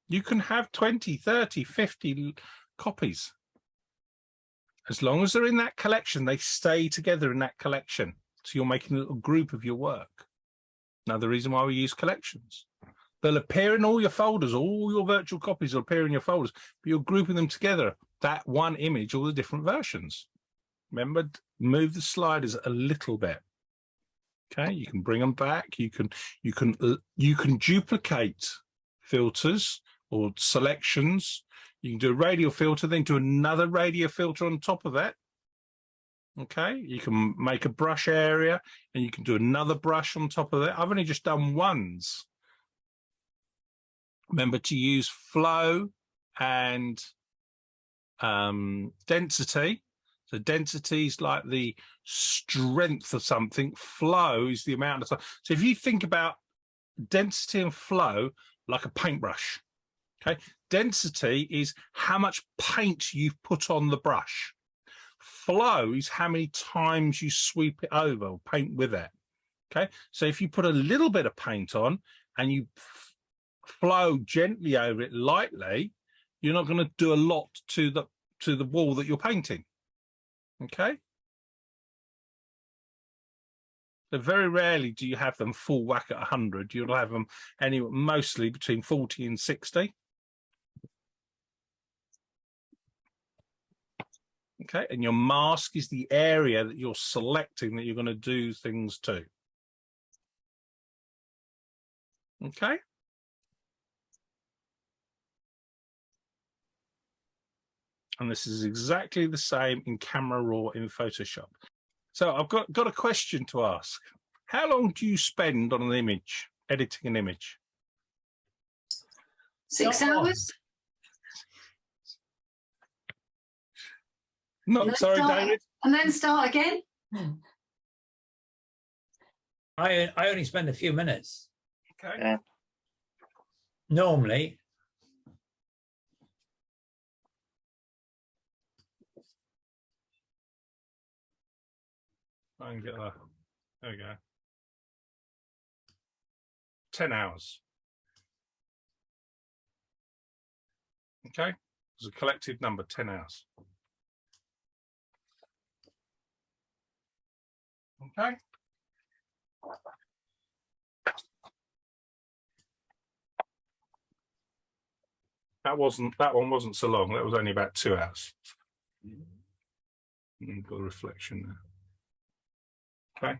You can have 20, 30, 50 copies. As long as they're in that collection, they stay together in that collection. So you're making a little group of your work. Another reason why we use collections. They'll appear in all your folders. All your virtual copies will appear in your folders, but you're grouping them together. That one image, all the different versions. Remember, move the sliders a little bit. Okay, you can bring them back. You can duplicate filters or selections. You can do a radial filter, then do another radial filter on top of that. Okay, you can make a brush area and you can do another brush on top of that. I've only just done ones. Remember to use flow and density. So density is like the strength of something. Flow is the amount of time. So if you think about density and flow like a paintbrush, okay? Density is how much paint you've put on the brush. Flow is how many times you sweep it over or paint with it, okay? So if you put a little bit of paint on and you flow gently over it lightly, you're not going to do a lot to the wall that you're painting. Okay. So very rarely do you have them full whack at 100. You'll have them anywhere mostly between 40 and 60. Okay, and your mask is the area that you're selecting that you're going to do things to. Okay. And this is exactly the same in Camera Raw in Photoshop. So I've got a question to ask. How long do you spend on an image, editing an image? 6 hours. Not sorry, David. And then start again. I only spend a few minutes. Okay. Yeah. Normally. I can get that. There we go. 10 hours. Okay. It's a collective number, 10 hours. Okay. That one wasn't so long. That was only about 2 hours. Got a reflection there. Okay.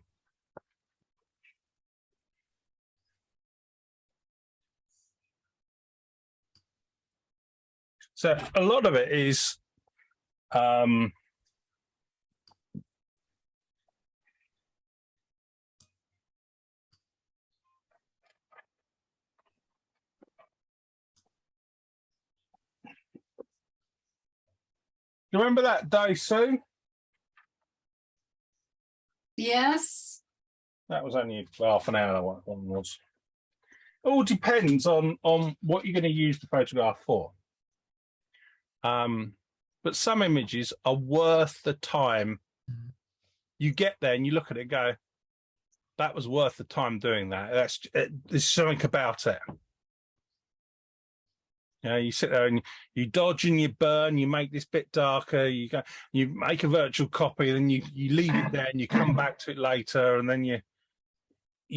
So a lot of it is you remember that day, Sue? Yes. That was only half an hour. What one was. It all depends on what you're going to use the photograph for. But some images are worth the time. You get there and you look at it and go, that was worth the time doing that. There's something about it. You know, you sit there and you dodge and you burn, you make this bit darker, you make a virtual copy, then you leave it there and you come back to it later, and then you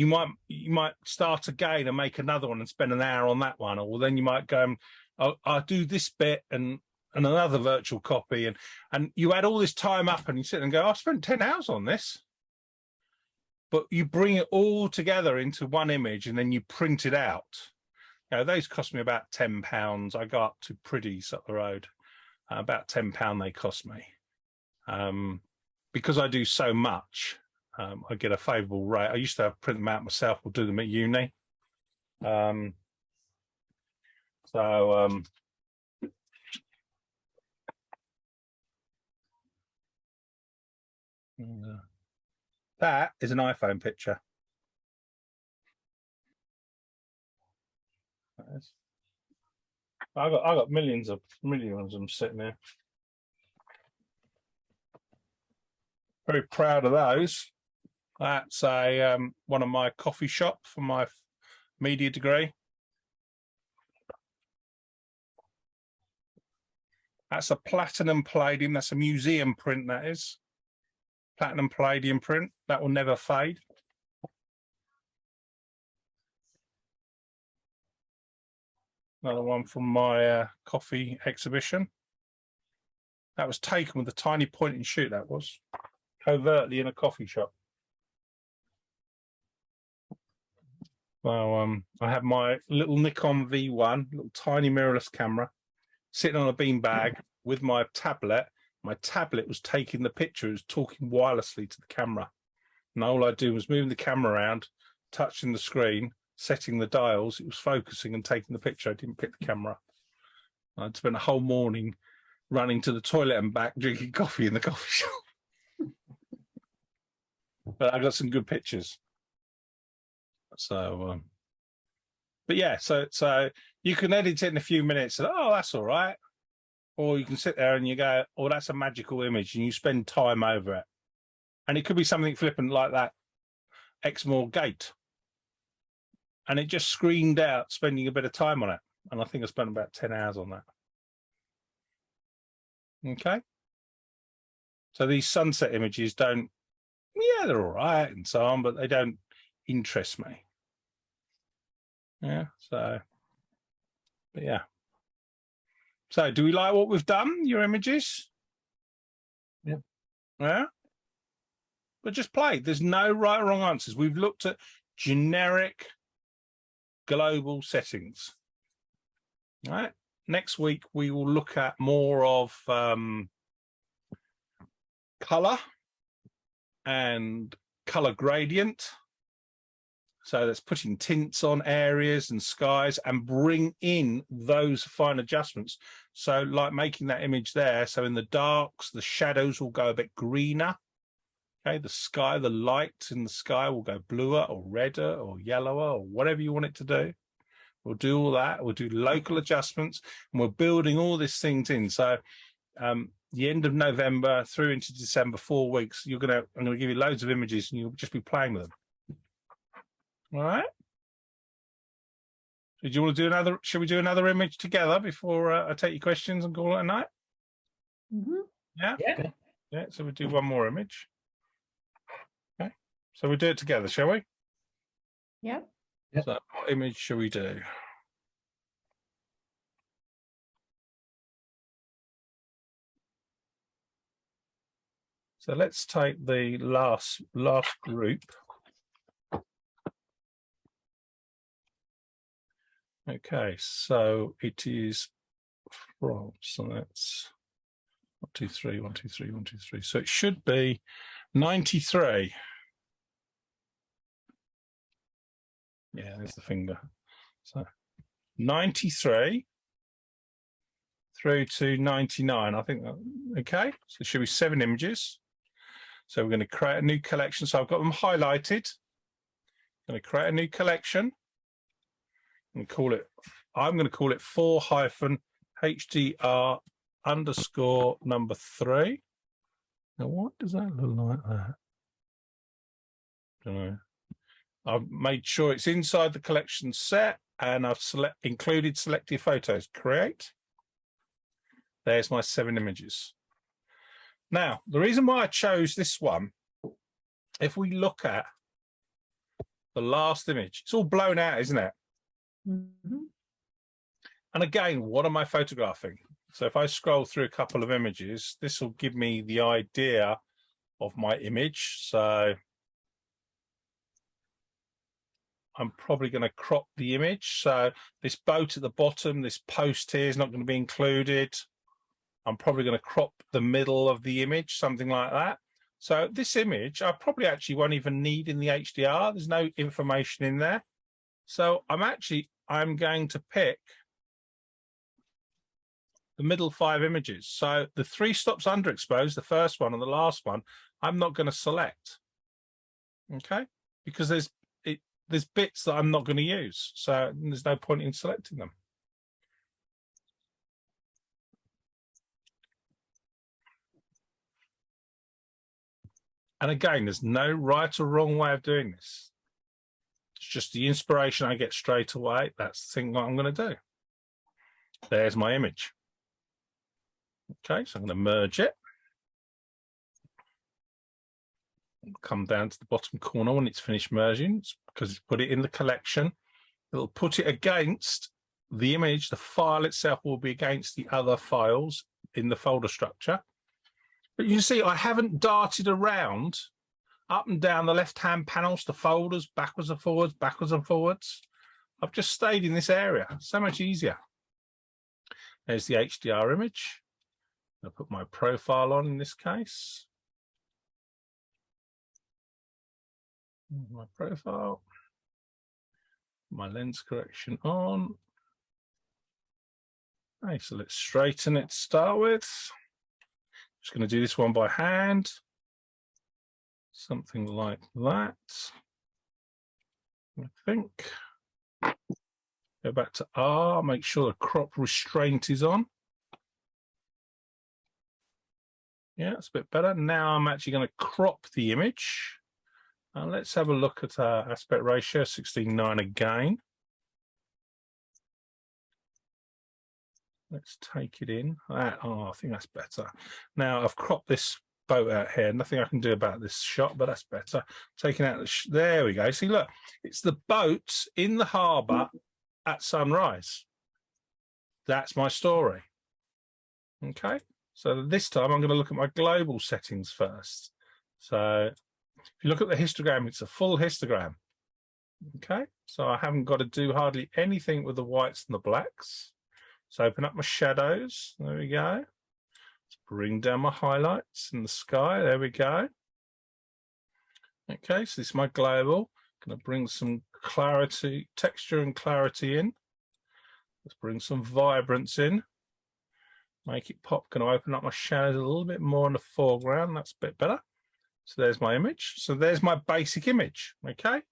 might start again and make another one and spend an hour on that one, or then you might go, I'll do this bit and another virtual copy, and you add all this time up and you sit and go, I've spent 10 hours on this. But you bring it all together into one image and then you print it out. You know, those cost me about £10. I go up to Priddy's up the road. About £10 they cost me. Because I do so much, I get a favourable rate. I used to print them out myself or do them at uni. That is an iPhone picture. I got millions of them sitting there. Very proud of those. That's a one of my coffee shop for my media degree. That's a platinum palladium. That's a museum print. That is platinum palladium print. That will never fade. Another one from my coffee exhibition. That was taken with a tiny point and shoot. That was covertly in a coffee shop. Well, I have my little Nikon V1, little tiny mirrorless camera, sitting on a beanbag with my tablet. My tablet was taking the picture, it was talking wirelessly to the camera. And all I do was moving the camera around, touching the screen, setting the dials. It was focusing and taking the picture. I didn't pick the camera up. I'd spent a whole morning running to the toilet and back, drinking coffee in the coffee shop. But I got some good pictures. So, but yeah, so you can edit it in a few minutes and, oh, that's all right. Or you can sit there and you go, oh, that's a magical image, and you spend time over it. And it could be something flippant like that Exmoor gate. And it just screamed out spending a bit of time on it. And I think I spent about 10 hours on that. Okay. So these sunset images don't, yeah, they're all right and so on, but they don't interest me. Yeah, so, but yeah. So do we like what we've done, your images? Yeah. Yeah? But just play. There's no right or wrong answers. We've looked at generic global settings. All right. Next week, we will look at more of color and color gradient. So that's putting tints on areas and skies and bring in those fine adjustments. So like making that image there. So in the darks, the shadows will go a bit greener. Okay, the sky, the light in the sky will go bluer or redder or yellower or whatever you want it to do. We'll do all that. We'll do local adjustments, and we're building all these things in. So the end of November through into December, 4 weeks, I'm going to give you loads of images and you'll just be playing with them. All right. So do you want to do another? Should we do another image together before I take your questions and call it a night? Mm-hmm. Yeah. Yeah. Yeah. So we do one more image. Okay. So we do it together, shall we? Yeah. Yep. So what image shall we do? So let's take the last group. Okay, so it is from, so that's 1, 2, 3, 1, 2, 3, 1, 2, 3. So it should be 93. Yeah, there's the finger. So 93 through to 99. I think that, okay. So there should be 7 images. So we're going to create a new collection. So I've got them highlighted. I'm going to create a new collection and call it, I'm going to call it 4-HDR underscore number 3. Now, what does that look like that? Don't know. I've made sure it's inside the collection set, and I've included selected photos. Create. There's my 7 images. Now, the reason why I chose this one, if we look at the last image, it's all blown out, isn't it? Mm-hmm. And again, what am I photographing? So if I scroll through a couple of images, this will give me the idea of my image. So I'm probably going to crop the image. So this boat at the bottom, this post here is not going to be included. I'm probably going to crop the middle of the image, something like that. So this image, I probably actually won't even need in the HDR. There's no information in there. So I'm going to pick the middle 5 images. So the 3 stops underexposed, the first one and the last one, I'm not going to select. Okay, because there's bits that I'm not going to use. So there's no point in selecting them. And again, there's no right or wrong way of doing this. It's just the inspiration I get straight away. That's the thing that I'm going to do. There's my image. Okay, so I'm going to merge it. Come down to the bottom corner when it's finished merging, because it's put it in the collection. It'll put it against the image. The file itself will be against the other files in the folder structure. But you see, I haven't darted around up and down the left-hand panels to folders, backwards and forwards, backwards and forwards. I've just stayed in this area. So much easier. There's the HDR image. I'll put my profile on in this case. My profile. My lens correction on. Okay, so let's straighten it to start with. Just going to do this one by hand. Something like that. I think. Go back to R, make sure the crop restraint is on. Yeah, it's a bit better. Now I'm actually going to crop the image. And let's have a look at aspect ratio, 16:9 again. Let's take it in. Oh, I think that's better. Now I've cropped this boat out here. Nothing I can do about this shot, but that's better. Taking out there we go. See, look, it's the boat in the harbour at sunrise. That's my story. Okay, so this time I'm going to look at my global settings first. So if you look at the histogram, it's a full histogram. Okay, so I haven't got to do hardly anything with the whites and the blacks. So open up my shadows. There we go. Let's bring down my highlights in the sky. There we go. Okay, so this is my global. Going to bring some clarity, texture and clarity in. Let's bring some vibrance in. Make it pop. Going to open up my shadows a little bit more in the foreground. That's a bit better. So there's my image. So there's my basic image. Okay.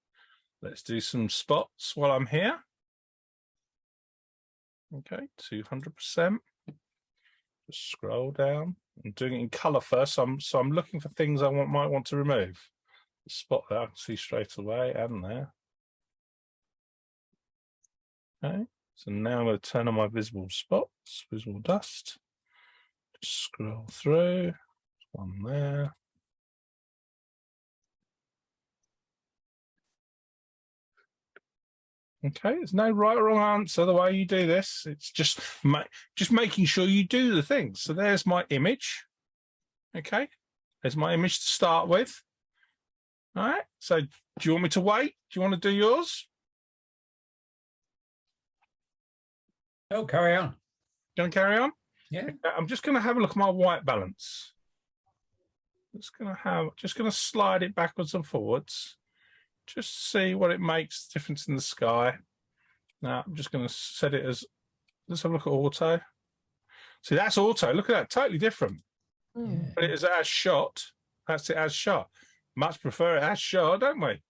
Let's do some spots while I'm here. Okay, 200%. Just scroll down. I'm doing it in color first. So I'm looking for things I might want to remove. The spot there I can see straight away and there. Okay, so now I'm going to turn on my visible spots, visible dust. Just scroll through. One there. Okay, there's no right or wrong answer the way you do this. It's just making sure you do the things. So there's my image. Okay, there's my image to start with. All right, so do you want me to wait? Do you want to do yours? Oh, carry on. Going to carry on? Yeah. I'm just going to have a look at my white balance. Just going to slide it backwards and forwards. Just see what it makes difference in the sky. Now I'm just going to set it as, let's have a look at auto. See, that's auto. Look at that, totally different. Mm. But it is as shot. That's it as shot. Much prefer it as shot, don't we?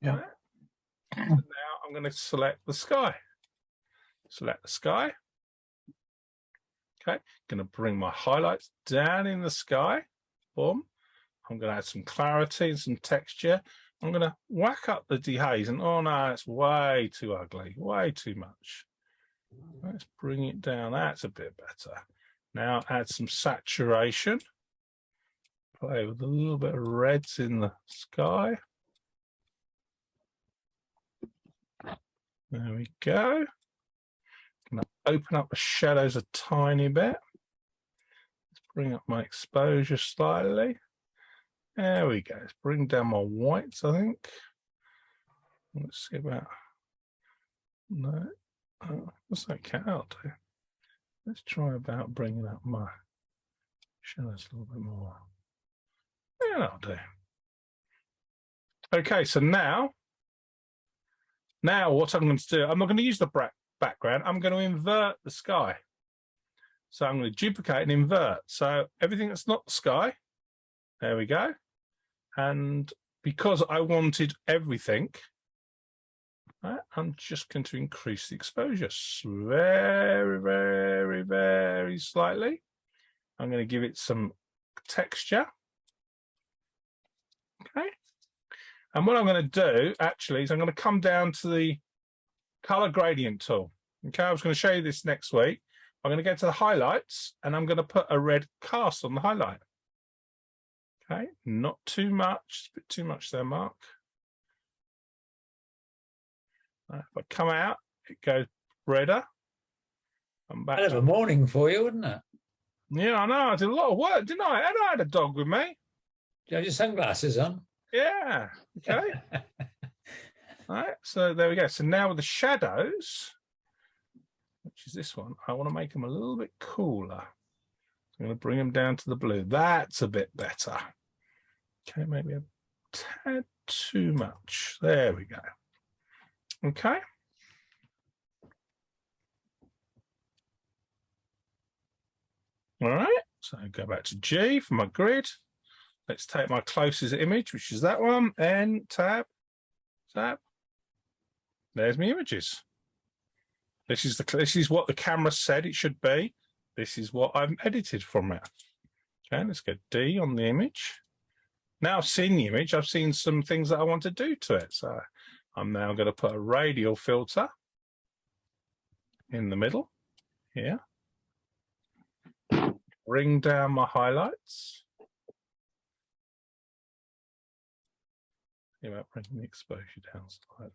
Yeah. Right. So now I'm going to select the sky. Select the sky. Okay, going to bring my highlights down in the sky. Boom. I'm going to add some clarity and some texture. I'm going to whack up the dehaze, and oh no, it's way too ugly, way too much. Let's bring it down. That's a bit better. Now add some saturation. Play with a little bit of reds in the sky. There we go. Going to open up the shadows a tiny bit. Let's bring up my exposure slightly. There we go. Let's bring down my whites, I think. Let's see about. No. What's that cat out to? Let's try about bringing up my shadows a little bit more. Yeah, that'll do. Okay, so now what I'm going to do, I'm not going to use the background. I'm going to invert the sky. So I'm going to duplicate and invert. So everything that's not the sky, there we go. And because I wanted everything, I'm just going to increase the exposure very, very, very slightly. I'm going to give it some texture. Okay. And what I'm going to do actually is I'm going to come down to the color gradient tool. Okay, I was going to show you this next week. I'm going to get to the highlights and I'm going to put a red cast on the highlight. Okay, not too much, it's a bit too much there, Mark. If I come out, it goes redder. I'm back. I'd have a morning for you, wouldn't it? Yeah, I know. I did a lot of work, didn't I? And I had a dog with me. Do you have your sunglasses on? Yeah. Okay. All right. So there we go. So now with the shadows, which is this one, I want to make them a little bit cooler. I'm going to bring them down to the blue. That's a bit better. Okay, maybe a tad too much. There we go. Okay. All right. So go back to G for my grid. Let's take my closest image, which is that one, and tab. There's my images. This is what the camera said it should be. This is what I've edited from it. Okay, let's go D on the image. Now I've seen the image, I've seen some things that I want to do to it. So I'm now going to put a radial filter in the middle here. Bring down my highlights. Think about bringing the exposure down slightly.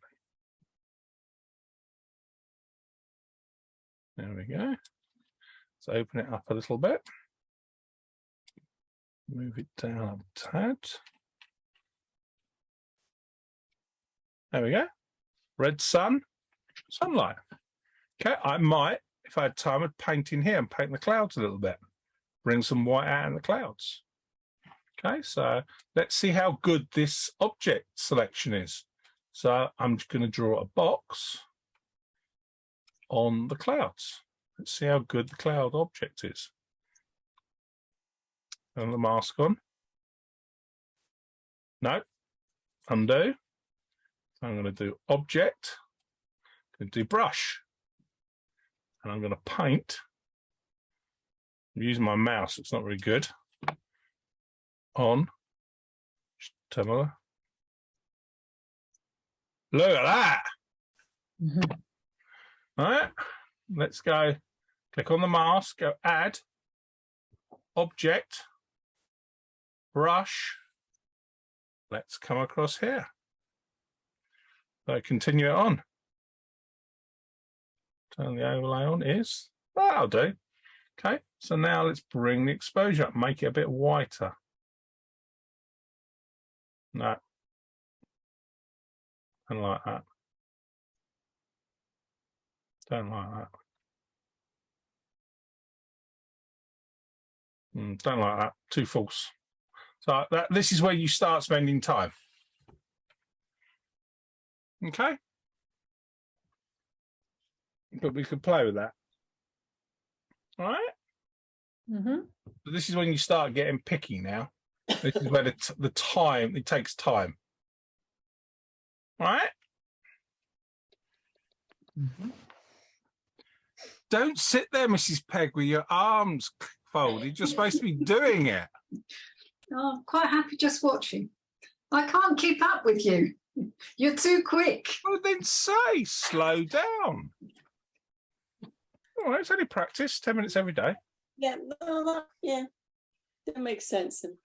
There we go. Let's open it up a little bit. Move it down a tad. There we go. Red sunlight. Okay, I might, if I had time, I'd paint in here and paint the clouds a little bit. Bring some white out in the clouds. Okay, so let's see how good this object selection is. So I'm just going to draw a box on the clouds. Let's see how good the cloud object is. And the mask on. No, undo. I'm going to do object. I'm going to do brush. And I'm going to paint. I'm using my mouse, it's not very good. On. Look at that. Mhm. All right, let's go. Click on the mask, go add, object, brush. Let's come across here. So continue it on. Turn the overlay on is, that'll do. Okay, so now let's bring the exposure up, make it a bit whiter. No. And like that. Don't like that. Don't like that. Too false. So this is where you start spending time. Okay. But we could play with that. All right. Mm-hmm. So this is when you start getting picky now. This is where the time, it takes time. All right. Mm-hmm. Don't sit there, Mrs. Pegg, with your arms folded. You're supposed to be doing it. Oh, I'm quite happy just watching. I can't keep up with you. You're too quick. Well, then say, slow down. All right, it's only practice, 10 minutes every day. Yeah, no, yeah, that makes sense. Then.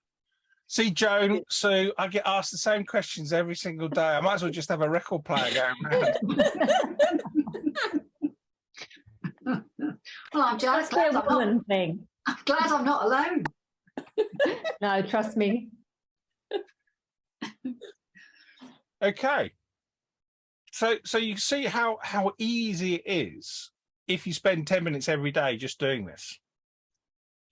See, Joan, so I get asked the same questions every single day. I might as well just have a record player going around. Well, I'm just That's glad a I'm not, woman thing. I'm glad I'm not alone. No, trust me. Okay. So you see how easy it is if you spend 10 minutes every day just doing this.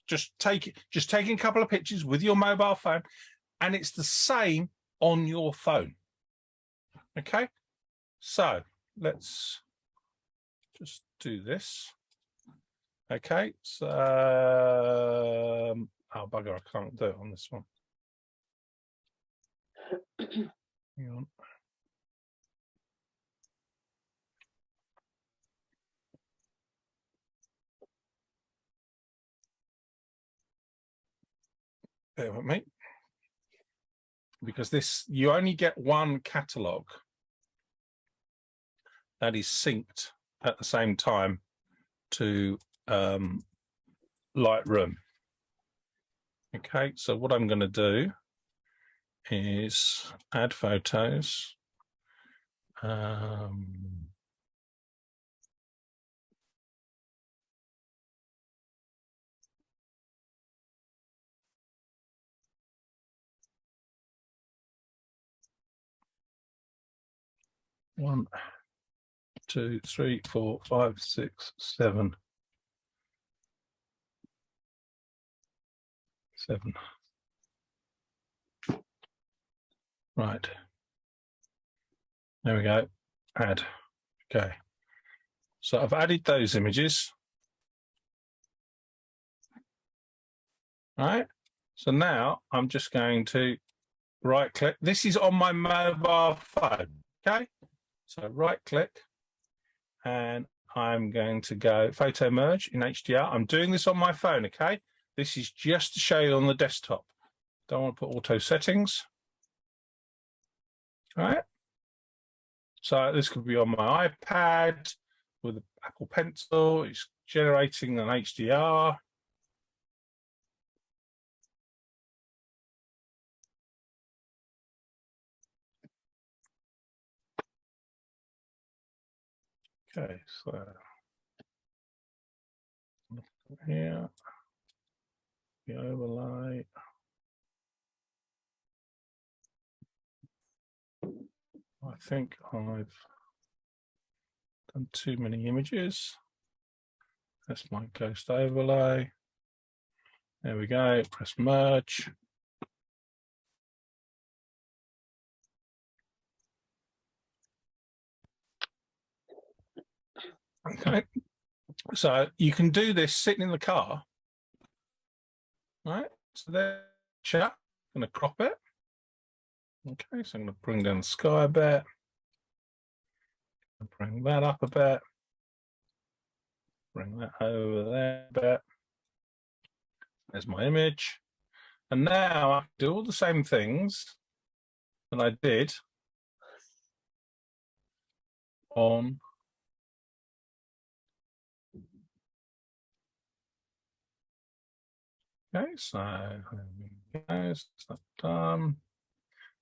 Just taking a couple of pictures with your mobile phone. and it's the same on your phone. Okay, so let's just do this. Okay, so oh bugger, I can't do it on this one. Hang on. Bear with me, because this, you only get one catalog that is synced at the same time to Lightroom. Okay, so what I'm going to do is add photos. One, 2, 3, 4, 5, 6, 7. 7. Right. There we go. Add. Okay. So I've added those images. All right. So now I'm just going to right click. This is on my mobile phone. Okay. So right click and I'm going to go photo merge in HDR. I'm doing this on my phone. Okay. This is just to show you on the desktop. Don't want to put auto settings. All right. So this could be on my iPad with an Apple Pencil. It's generating an HDR. Okay, so here, the overlay. I think I've done too many images. That's my ghost overlay. There we go. Press merge. Okay. So you can do this sitting in the car. Right. So there, chat. I'm going to crop it. Okay. So I'm going to bring down the sky a bit. Bring that up a bit. Bring that over there a bit. There's my image. And now I do all the same things that I did on okay, so that's done.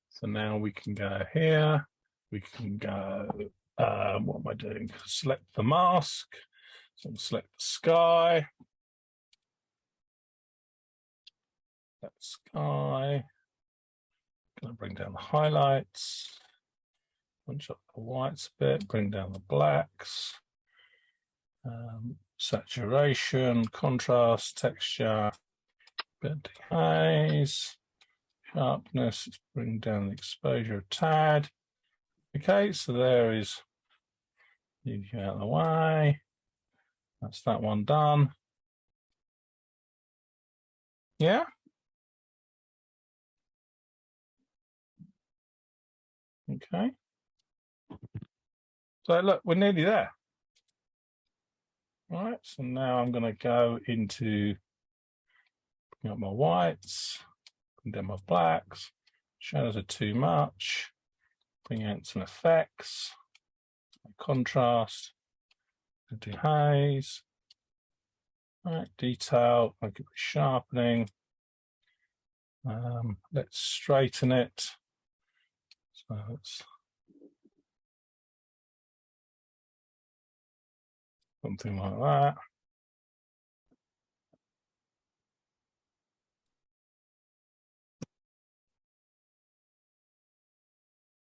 So now we can go here. We can go, what am I doing? Select the mask. So I'm select the sky. That sky. Gonna bring down the highlights. Punch up the whites a bit, bring down the blacks. Saturation, contrast, texture, bit of dehaze, sharpness, let's bring down the exposure a tad. Okay, so there is, you out of the way. That's that one done. Yeah. Okay. So look, we're nearly there. All right, so now I'm going to go into bring up my whites, bring down my blacks. Shadows are too much. Bring out some effects, contrast, dehaze. All right, detail, I'll give it sharpening. Let's straighten it. So it's something like that.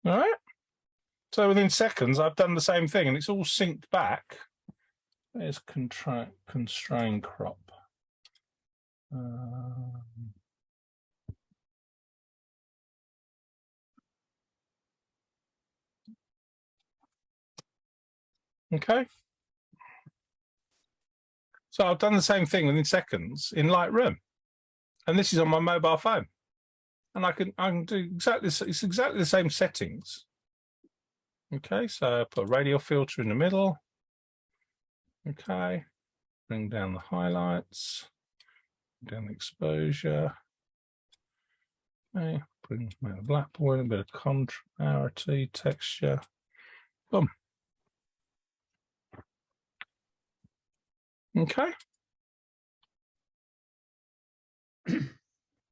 All right. So within seconds, I've done the same thing, and it's all synced back. There's constrain crop. Okay. So I've done the same thing within seconds in Lightroom, and this is on my mobile phone, and I can do exactly, it's exactly the same settings. Okay, so I put a radial filter in the middle. Okay, bring down the highlights, down the exposure. Okay, bring the black point, a bit of contrarity, texture. Boom. Okay.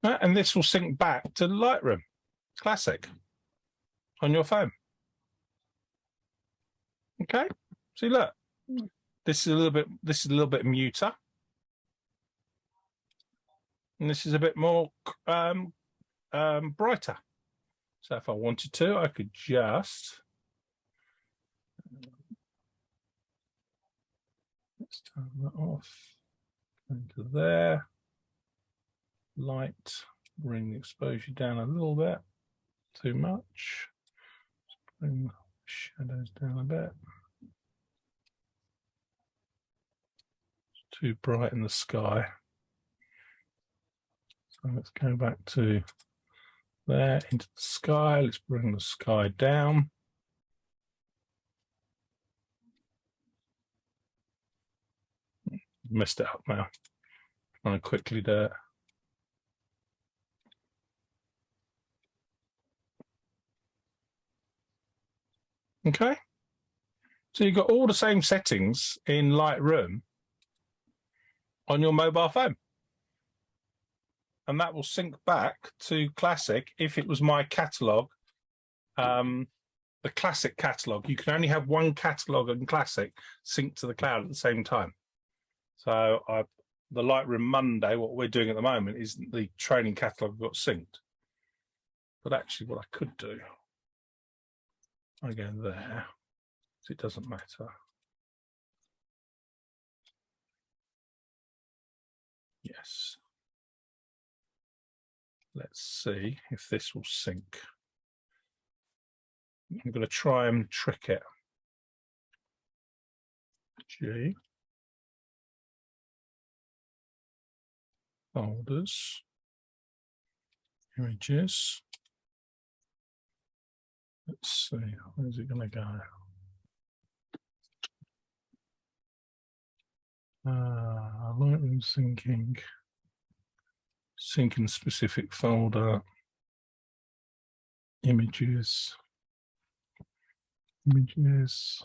And this will sync back to Lightroom Classic on your phone. Okay. See, look, this is a little bit muter, and this is a bit more brighter. So if I wanted to, I could just let's turn that off. Into there. Light, bring the exposure down a little bit. Too much. Bring the shadows down a bit. It's too bright in the sky. So let's go back to there, into the sky. Let's bring the sky down. Messed it up now. Trying to quickly do it. Okay. So you've got all the same settings in Lightroom on your mobile phone. And that will sync back to Classic if it was my catalog, the Classic catalog. You can only have one catalog in Classic synced to the cloud at the same time. So the Lightroom Monday, what we're doing at the moment, is the training catalog got synced. But actually what I could do, I go there, so it doesn't matter. Yes. Let's see if this will sync. I'm going to try and trick it. G. Folders. Images. Let's see, where's it going to go? Lightroom syncing. Sync in specific folder. Images. Images.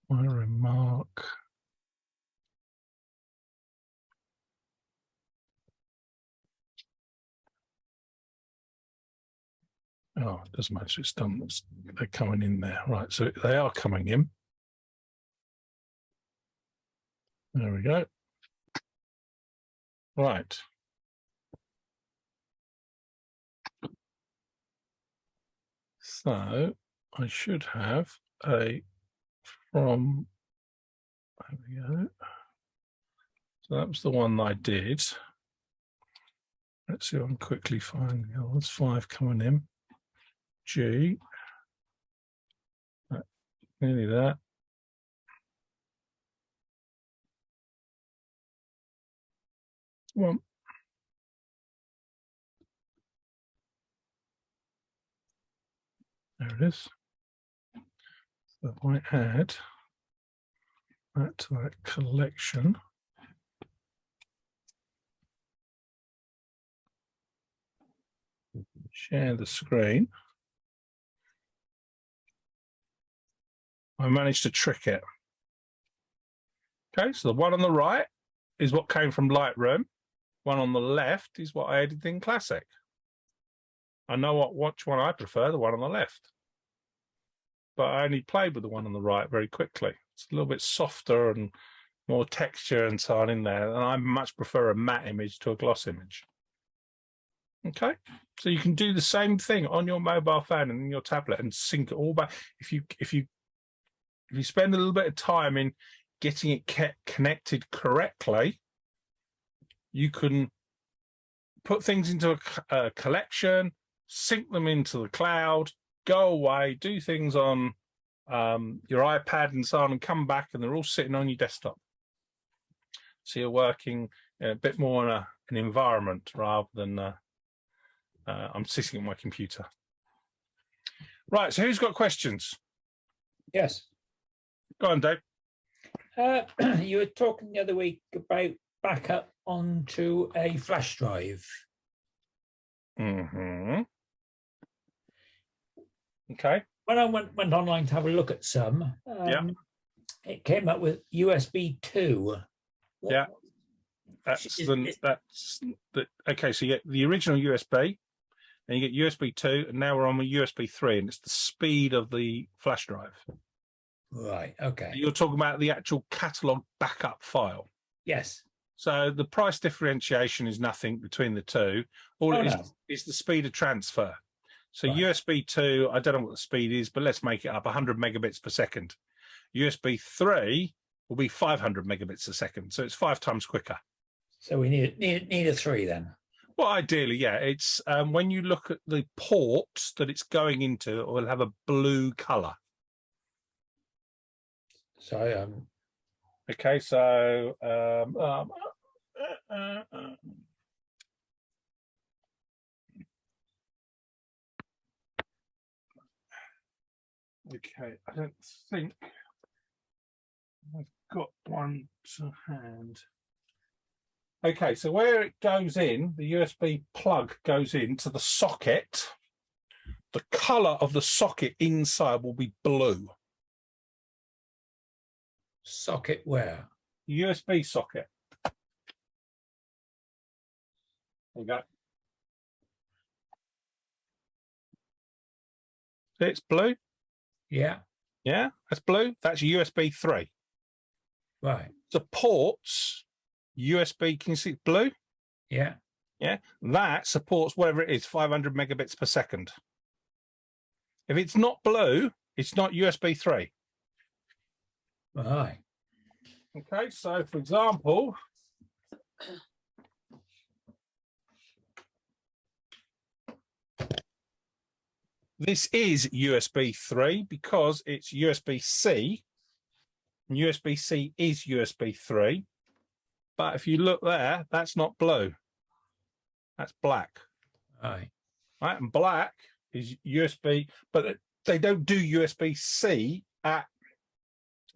Lightroom mark. Oh, it doesn't matter. It's done. They're coming in there. Right. So they are coming in. There we go. Right. So I should have a from, there we go. So that was the one that I did. Let's see if I can quickly find, oh, there's 5 coming in. G. Nearly that. One. There it is. So if I add that to that collection. Share the screen. I managed to trick it. Okay, so the one on the right is what came from Lightroom. One on the left is what I edited in Classic. I know which one I prefer, the one on the left. But I only played with the one on the right very quickly. It's a little bit softer and more texture and so on in there. And I much prefer a matte image to a gloss image. Okay, so you can do the same thing on your mobile phone and in your tablet and sync it all back. If you spend a little bit of time in getting it connected correctly, you can put things into a collection, sync them into the cloud, go away, do things on your iPad and so on, and come back, and they're all sitting on your desktop. So you're working a bit more in an environment rather than I'm sitting at my computer. Right. So who's got questions? Yes. Go on, Dave. You were talking the other week about backup onto a flash drive. Mm-hmm. Okay. When I went online to have a look at some, it came up with USB 2. Yeah. That's the okay. So you get the original USB, and you get USB 2, and now we're on the USB 3, and it's the speed of the flash drive. Right. Okay. You're talking about the actual catalog backup file. Yes. So the price differentiation is nothing between the two. All it is the speed of transfer. So Right. USB 2, I don't know what the speed is, but let's make it up 100 megabits per second. USB 3 will be 500 megabits a second. So it's 5 times quicker. So we need a 3 then. Well, ideally, yeah. It's when you look at the ports that it's going into, it will have a blue color. So Okay, so okay, I don't think I've got one to hand. Okay, so where it goes in, the USB plug goes into the socket. The color of the socket inside will be blue. socket where? USB socket. There you go. See, it's blue. Yeah. Yeah, that's blue. That's USB 3. Right. The ports, USB, can you see it's blue? Yeah. Yeah, that supports whatever it is, 500 megabits per second. If it's not blue, it's not USB 3. Right. Okay, so for example, this is USB 3 because it's USB-C. And USB-C is USB 3. But if you look there, that's not blue. That's black. Right. Right, and black is USB, but they don't do USB-C at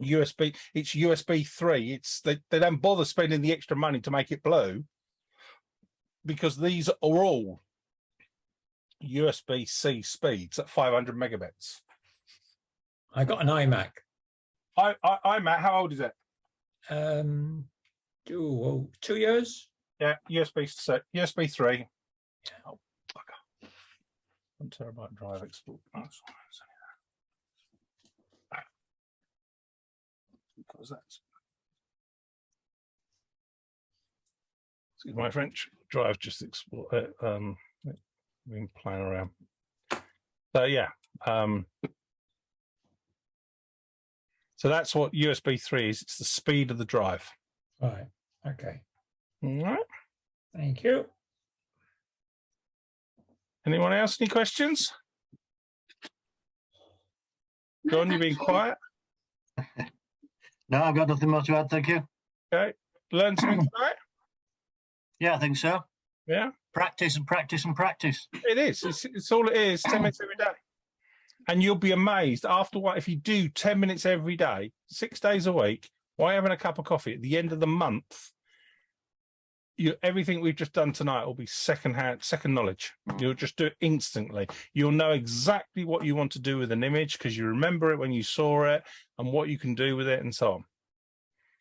USB. It's USB 3. It's they don't bother spending the extra money to make it blue because these are all USB-C speeds at 500 megabits. I got an iMac. iMac, how old is it? 2 years. Yeah, USB 3. Oh, bugger. 1 terabyte drive export. Oh, because that's, excuse my French, drive just export been playing around. So yeah, so that's what USB 3 is. It's the speed of the drive. Right. Okay. All right. Thank you. Anyone else? Any questions? John, you've been quiet. No, I've got nothing more to add. Thank you. Okay. Learn something tonight? Yeah, I think so. Yeah. Practice and practice and practice. It is. It's all it is. 10 minutes every day. And you'll be amazed after what, if you do 10 minutes every day, 6 days a week, why having a cup of coffee at the end of the month? Everything we've just done tonight will be second knowledge. You'll just do it instantly. You'll know exactly what you want to do with an image because you remember it when you saw it and what you can do with it and so on.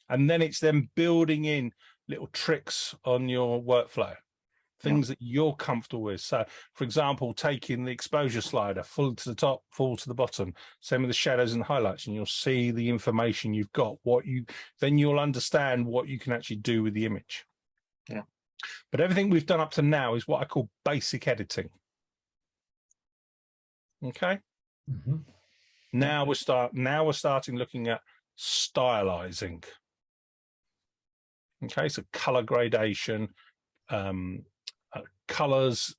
And then it's then building in little tricks on your workflow, things that you're comfortable with. So, for example, taking the exposure slider full to the top, full to the bottom, same with the shadows and highlights, and you'll see the information you've got. Then you'll understand what you can actually do with the image. Yeah. But everything we've done up to now is what I call basic editing. Okay. Mm-hmm. Now we're starting looking at stylizing. Okay, so color gradation, colors,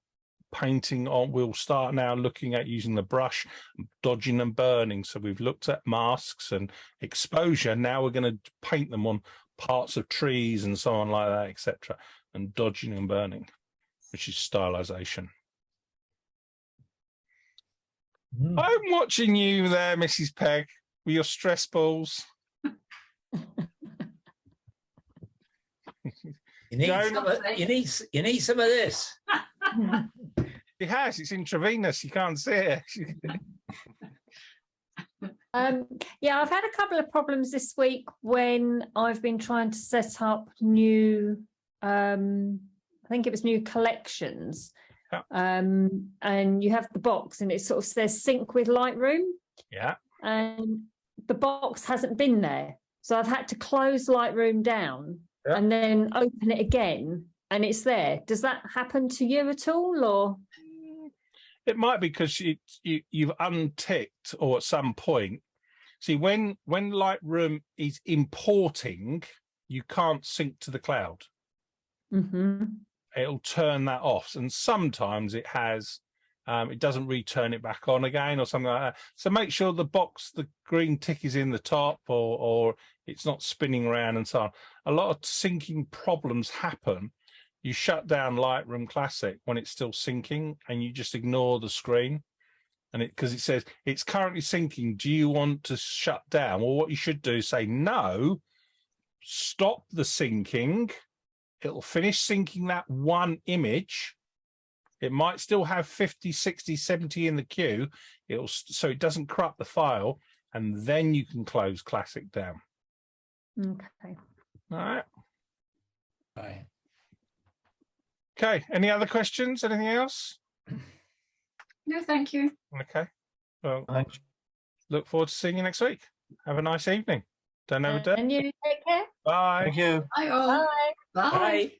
painting on. We'll start now looking at using the brush, dodging and burning. So we've looked at masks and exposure. Now we're going to paint them on parts of trees and so on like that, etc. And dodging and burning, which is stylization. Mm. I'm watching you there, Mrs. Pegg, with your stress balls. You need Don't- some of, you need some of this. It has. It's intravenous. You can't see it. Yeah, I've had a couple of problems this week when I've been trying to set up new, I think it was new collections. Yeah. And you have the box and it sort of says sync with Lightroom, Yeah. and the box hasn't been there. So I've had to close Lightroom down Yeah. and then open it again and it's there. Does that happen to you at all, or? It might be because you've unticked, or at some point. See, when Lightroom is importing, you can't sync to the cloud. Mm-hmm. It'll turn that off, and sometimes it has. It doesn't return it back on again, or something like that. So make sure the box, the green tick, is in the top, or it's not spinning around and so on. A lot of syncing problems happen. You shut down Lightroom Classic when it's still syncing, and you just ignore the screen, and because it says it's currently syncing. Do you want to shut down? Well, what you should do is say no, stop the syncing. It'll finish syncing that one image. It might still have 50, 60, 70 in the queue. So it doesn't corrupt the file, and then you can close Classic down. Okay. All right. Right. Okay. Any other questions? Anything else? No, thank you. Okay. Well, Thanks. look forward to seeing you next week. Have a nice evening. Don't overdo it. And you take care. Bye. Thank you. Bye all. Bye. Bye. Bye.